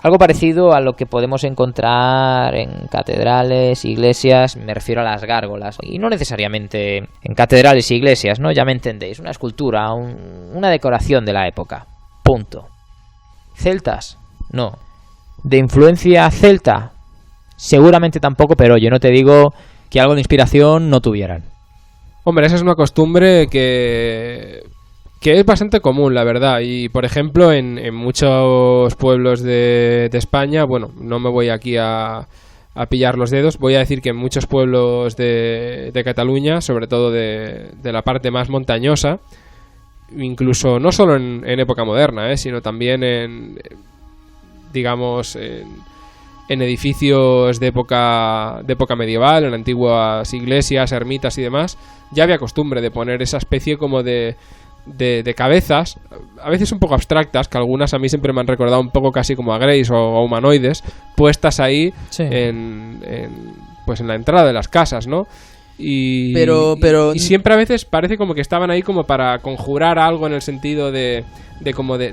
Algo parecido a lo que podemos encontrar en catedrales, iglesias, me refiero a las gárgolas, y no necesariamente en catedrales e iglesias, ¿no? Ya me entendéis, una escultura, una decoración de la época, punto. ¿Celtas? No. ¿De influencia celta? Seguramente tampoco, pero yo no te digo que algo de inspiración no tuvieran. Hombre, esa es una costumbre que es bastante común, la verdad. Y, por ejemplo, en muchos pueblos de España, bueno, no me voy aquí a pillar los dedos, voy a decir que en muchos pueblos de Cataluña, sobre todo de la parte más montañosa, incluso no solo en época moderna, sino también en edificios de época medieval, en antiguas iglesias, ermitas y demás, ya había costumbre de poner esa especie como de cabezas, a veces un poco abstractas, que algunas a mí siempre me han recordado un poco casi como a Grace o a humanoides, puestas ahí, sí, pues en la entrada de las casas, ¿no? Y siempre a veces parece como que estaban ahí como para conjurar algo, en el sentido de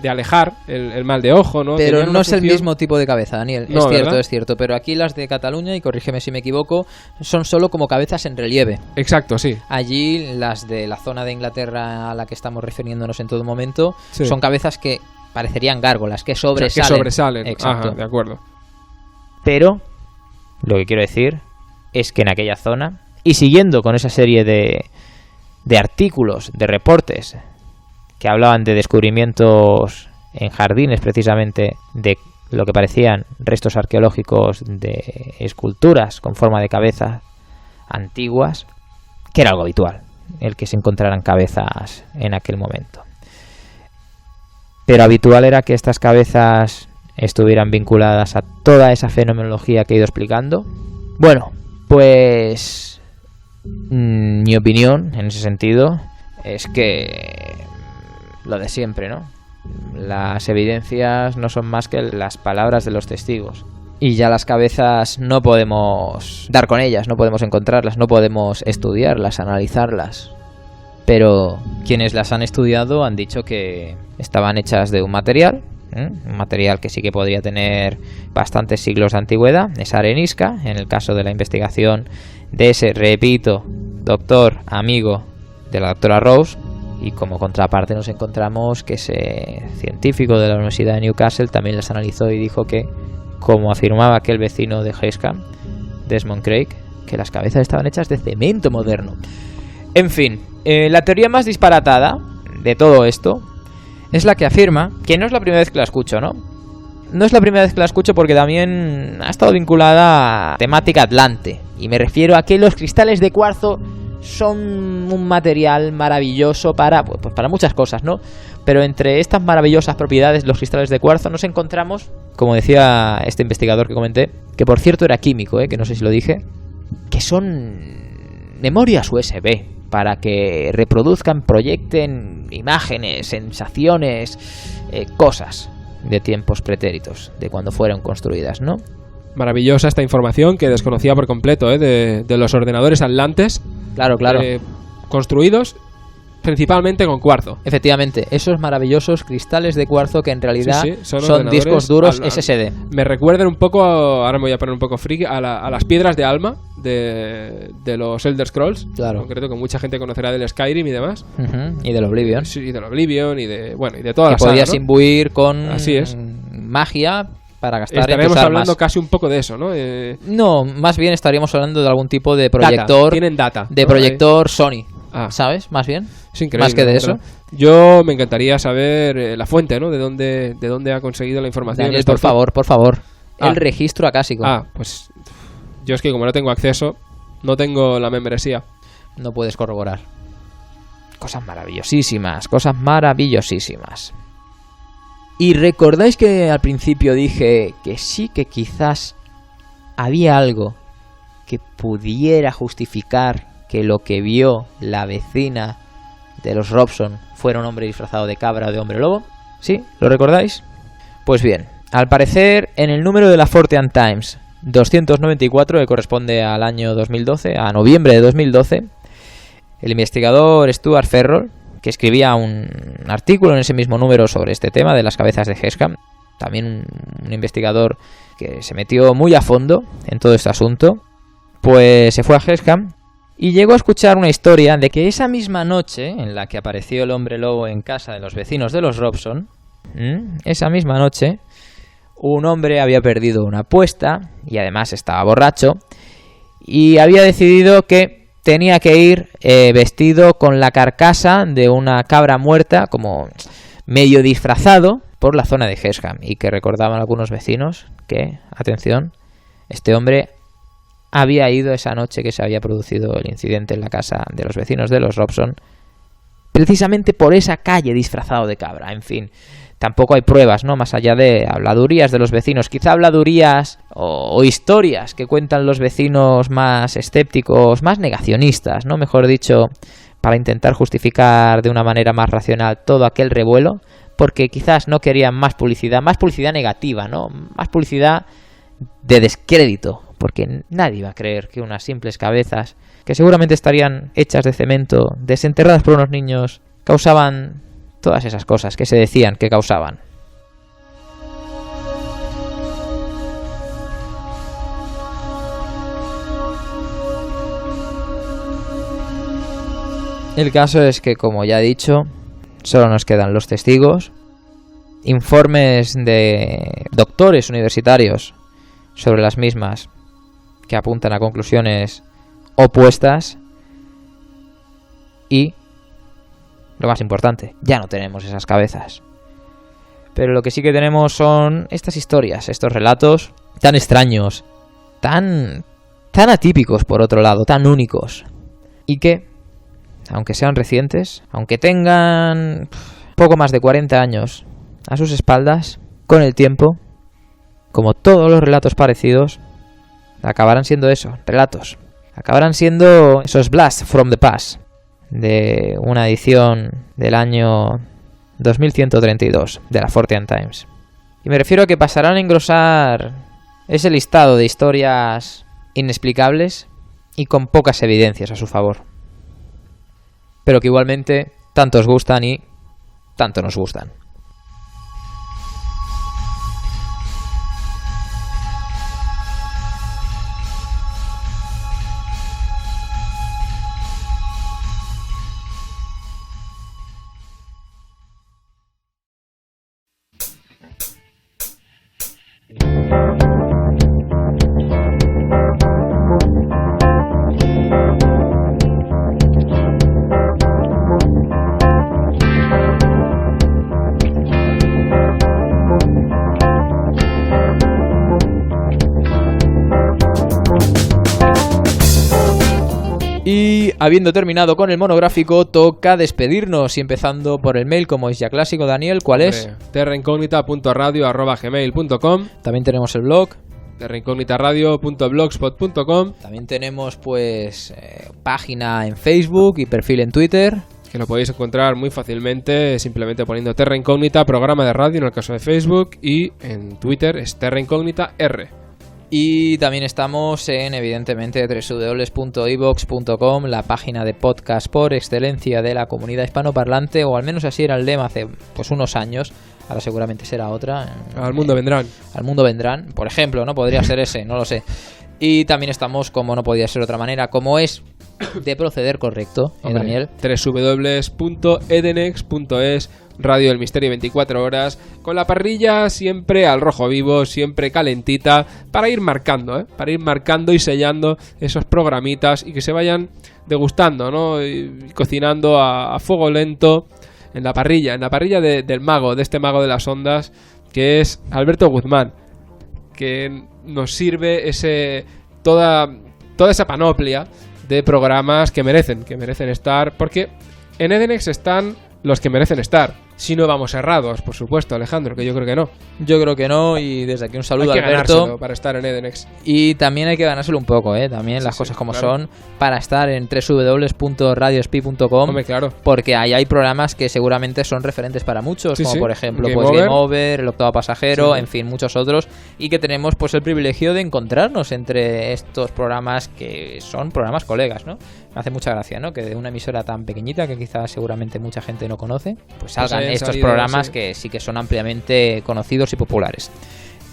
alejar el mal de ojo, ¿no? Pero Tenían no es el mismo tipo de cabeza, Daniel. No, es cierto. Pero aquí las de Cataluña, y corrígeme si me equivoco, son solo como cabezas en relieve. Exacto, sí. Allí las de la zona de Inglaterra a la que estamos refiriéndonos en todo momento, sí, son cabezas que parecerían gárgolas, que sobresalen. O sea, que sobresalen. Exacto. Ajá, de acuerdo. Pero lo que quiero decir es que en aquella zona, y siguiendo con esa serie de artículos, de reportes que hablaban de descubrimientos en jardines, precisamente, de lo que parecían restos arqueológicos de esculturas con forma de cabezas antiguas, que era algo habitual, el que se encontraran cabezas en aquel momento. pero habitual era que estas cabezas estuvieran vinculadas a toda esa fenomenología que he ido explicando. Bueno, pues mi opinión en ese sentido es que lo de siempre, ¿no? Las evidencias no son más que las palabras de los testigos. Y ya las cabezas no podemos dar con ellas, no podemos encontrarlas, no podemos estudiarlas, analizarlas. Pero quienes las han estudiado han dicho que estaban hechas de un material que sí que podría tener bastantes siglos de antigüedad, esa arenisca, en el caso de la investigación de ese, repito, doctor amigo de la doctora Rose. Y como contraparte nos encontramos que ese científico de la Universidad de Newcastle también las analizó y dijo que, como afirmaba aquel vecino de Hexham, Desmond Craig, que las cabezas estaban hechas de cemento moderno. En fin, la teoría más disparatada de todo esto es la que afirma, que no es la primera vez que la escucho, ¿no? No es la primera vez que la escucho porque también ha estado vinculada a temática Atlante. Y me refiero a que los cristales de cuarzo son un material maravilloso para muchas cosas, ¿no? Pero entre estas maravillosas propiedades, los cristales de cuarzo, nos encontramos, como decía este investigador que comenté, que por cierto era químico, que no sé si lo dije, que son memorias USB, para que reproduzcan, proyecten imágenes, sensaciones, cosas de tiempos pretéritos, de cuando fueron construidas, ¿no? Maravillosa esta información que desconocía por completo, de los ordenadores atlantes. Claro. Construidos principalmente con cuarzo. Efectivamente, esos maravillosos cristales de cuarzo que en realidad son discos duros SSD. Me recuerdan un poco, ahora me voy a poner un poco friki, a las piedras de alma de los Elder Scrolls. Claro. En concreto, que mucha gente conocerá del Skyrim y demás. Y del Oblivion. Sí, y del Oblivion y de toda la saga, podías imbuir con Así es. magia para gastar Estaremos en tus hablando armas. Casi un poco de eso, ¿no? No, más bien estaríamos hablando de algún tipo de proyector. Tienen data. De proyector Sony. ¿Sabes? Más bien. Es increíble. Más que de eso. Yo me encantaría saber la fuente, ¿no? De dónde ha conseguido la información. Daniel, por favor. El registro acásico. Pues yo es que como no tengo acceso, no tengo la membresía. No puedes corroborar. Cosas maravillosísimas. Y recordáis que al principio dije que sí, que quizás había algo que pudiera justificar que lo que vio la vecina de los Robson fuera un hombre disfrazado de cabra o de hombre lobo. ¿Sí? ¿Lo recordáis? Pues bien, al parecer en el número de la Fortean Times 294, que corresponde al año 2012, a noviembre de 2012, el investigador Stuart Ferrell, que escribía un artículo en ese mismo número sobre este tema de las cabezas de Hexham, también un investigador que se metió muy a fondo en todo este asunto, pues se fue a Hexham y llegó a escuchar una historia de que esa misma noche en la que apareció el hombre lobo en casa de los vecinos de los Robson, esa misma noche, un hombre había perdido una apuesta y además estaba borracho y había decidido que tenía que ir vestido con la carcasa de una cabra muerta, como medio disfrazado, por la zona de Hexham, y que recordaban algunos vecinos que, atención, este hombre había ido esa noche que se había producido el incidente en la casa de los vecinos de los Robson, precisamente por esa calle disfrazado de cabra. En fin, tampoco hay pruebas, ¿no? Más allá de habladurías de los vecinos, quizá habladurías o historias que cuentan los vecinos más escépticos, más negacionistas, ¿no? Mejor dicho, para intentar justificar de una manera más racional todo aquel revuelo, porque quizás no querían más publicidad negativa, ¿no? Más publicidad de descrédito, porque nadie iba a creer que unas simples cabezas, que seguramente estarían hechas de cemento, desenterradas por unos niños, causaban todas esas cosas que se decían que causaban. El caso es que, como ya he dicho, solo nos quedan los testigos, informes de doctores universitarios sobre las mismas que apuntan a conclusiones opuestas y, lo más importante, ya no tenemos esas cabezas. Pero lo que sí que tenemos son estas historias, estos relatos tan extraños, tan atípicos por otro lado, tan únicos, y que, aunque sean recientes, aunque tengan poco más de 40 años, a sus espaldas, con el tiempo, como todos los relatos parecidos, acabarán siendo eso, relatos. Acabarán siendo esos Blast from the Past, de una edición del año 2132 de la Fortean Times. Y me refiero a que pasarán a engrosar ese listado de historias inexplicables y con pocas evidencias a su favor, pero que igualmente tanto os gustan y tanto nos gustan. Y habiendo terminado con el monográfico, toca despedirnos y empezando por el mail, como es ya clásico. Daniel, ¿cuál es? terraincognita.radio@gmail.com. También tenemos el blog. terraincognitaradio.blogspot.com. También tenemos pues página en Facebook y perfil en Twitter, que lo podéis encontrar muy fácilmente simplemente poniendo Terra Incógnita, programa de radio en el caso de Facebook, y en Twitter es Terra Incógnita R. Y también estamos en, evidentemente, www.evox.com, la página de podcast por excelencia de la comunidad hispanoparlante, o al menos así era el lema hace pues unos años. Ahora seguramente será otra. Al mundo vendrán. Al mundo vendrán, por ejemplo, ¿no? Podría ser ese, no lo sé. Y también estamos, como no podía ser de otra manera, como es de proceder correcto, Daniel. www.edenex.es, Radio del Misterio 24 horas, con la parrilla siempre al rojo vivo, siempre calentita, para ir marcando, para ir marcando y sellando esos programitas y que se vayan degustando, ¿no? Y cocinando a fuego lento en la parrilla del mago, de este mago de las ondas, que es Alberto Guzmán, que nos sirve toda esa panoplia de programas que merecen estar, porque en Edenex están los que merecen estar. Si no vamos errados, por supuesto, Alejandro, que yo creo que no. Yo creo que no, y desde aquí un saludo a Alberto. Hay que ganárselo para estar en Edenex. Y también hay que ganárselo un poco, también las cosas como claro son, para estar en www.radiospi.com. Hombre, claro. Porque ahí hay programas que seguramente son referentes para muchos, como por ejemplo Game Over, El Octavo Pasajero, en fin, muchos otros, y que tenemos pues el privilegio de encontrarnos entre estos programas que son programas colegas, ¿no? Me hace mucha gracia, ¿no? Que de una emisora tan pequeñita que quizás seguramente mucha gente no conoce, pues salgan estos programas que sí que son ampliamente conocidos y populares.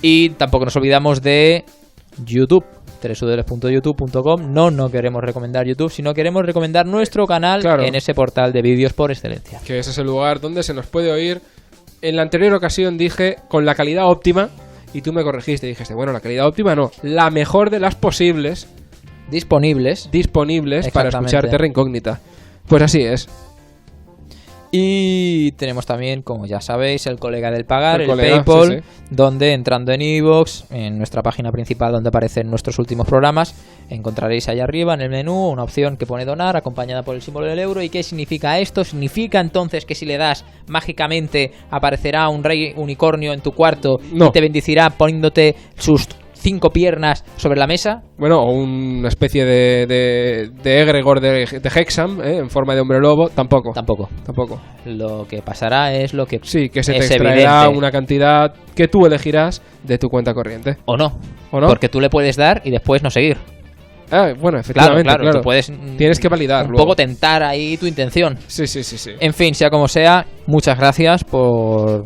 Y tampoco nos olvidamos de YouTube, www.youtube.com. No queremos recomendar YouTube, sino queremos recomendar nuestro canal en ese portal de vídeos por excelencia. Que ese es el lugar donde se nos puede oír. En la anterior ocasión dije con la calidad óptima, y tú me corregiste y dijiste, bueno, la calidad óptima no, la mejor de las posibles disponibles para escuchar Terra Incógnita. Pues así es. Y tenemos también, como ya sabéis, el colega del pagar, el PayPal, donde entrando en iVoox, en nuestra página principal donde aparecen nuestros últimos programas, encontraréis ahí arriba en el menú una opción que pone donar, acompañada por el símbolo del euro. ¿Y qué significa esto? Significa entonces que si le das, mágicamente aparecerá un rey unicornio en tu cuarto y te bendecirá poniéndote sus 5 piernas sobre la mesa. Bueno, o una especie de egregor de Hexam, en forma de hombre lobo. Tampoco. Lo que pasará es lo que sí, que se te extraerá una cantidad que tú elegirás de tu cuenta corriente. ¿O no? Porque tú le puedes dar y después no seguir. Bueno, efectivamente, claro. Tú puedes, tienes que validar un poco tentar ahí tu intención. Sí. En fin, sea como sea, muchas gracias por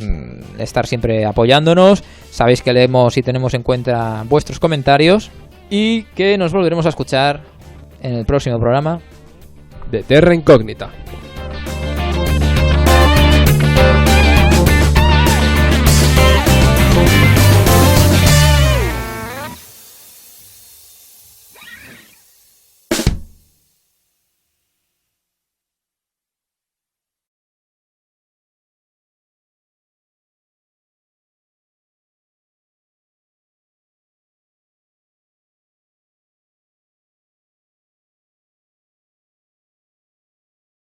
estar siempre apoyándonos. Sabéis que leemos y tenemos en cuenta vuestros comentarios, y que nos volveremos a escuchar en el próximo programa de Terra Incógnita.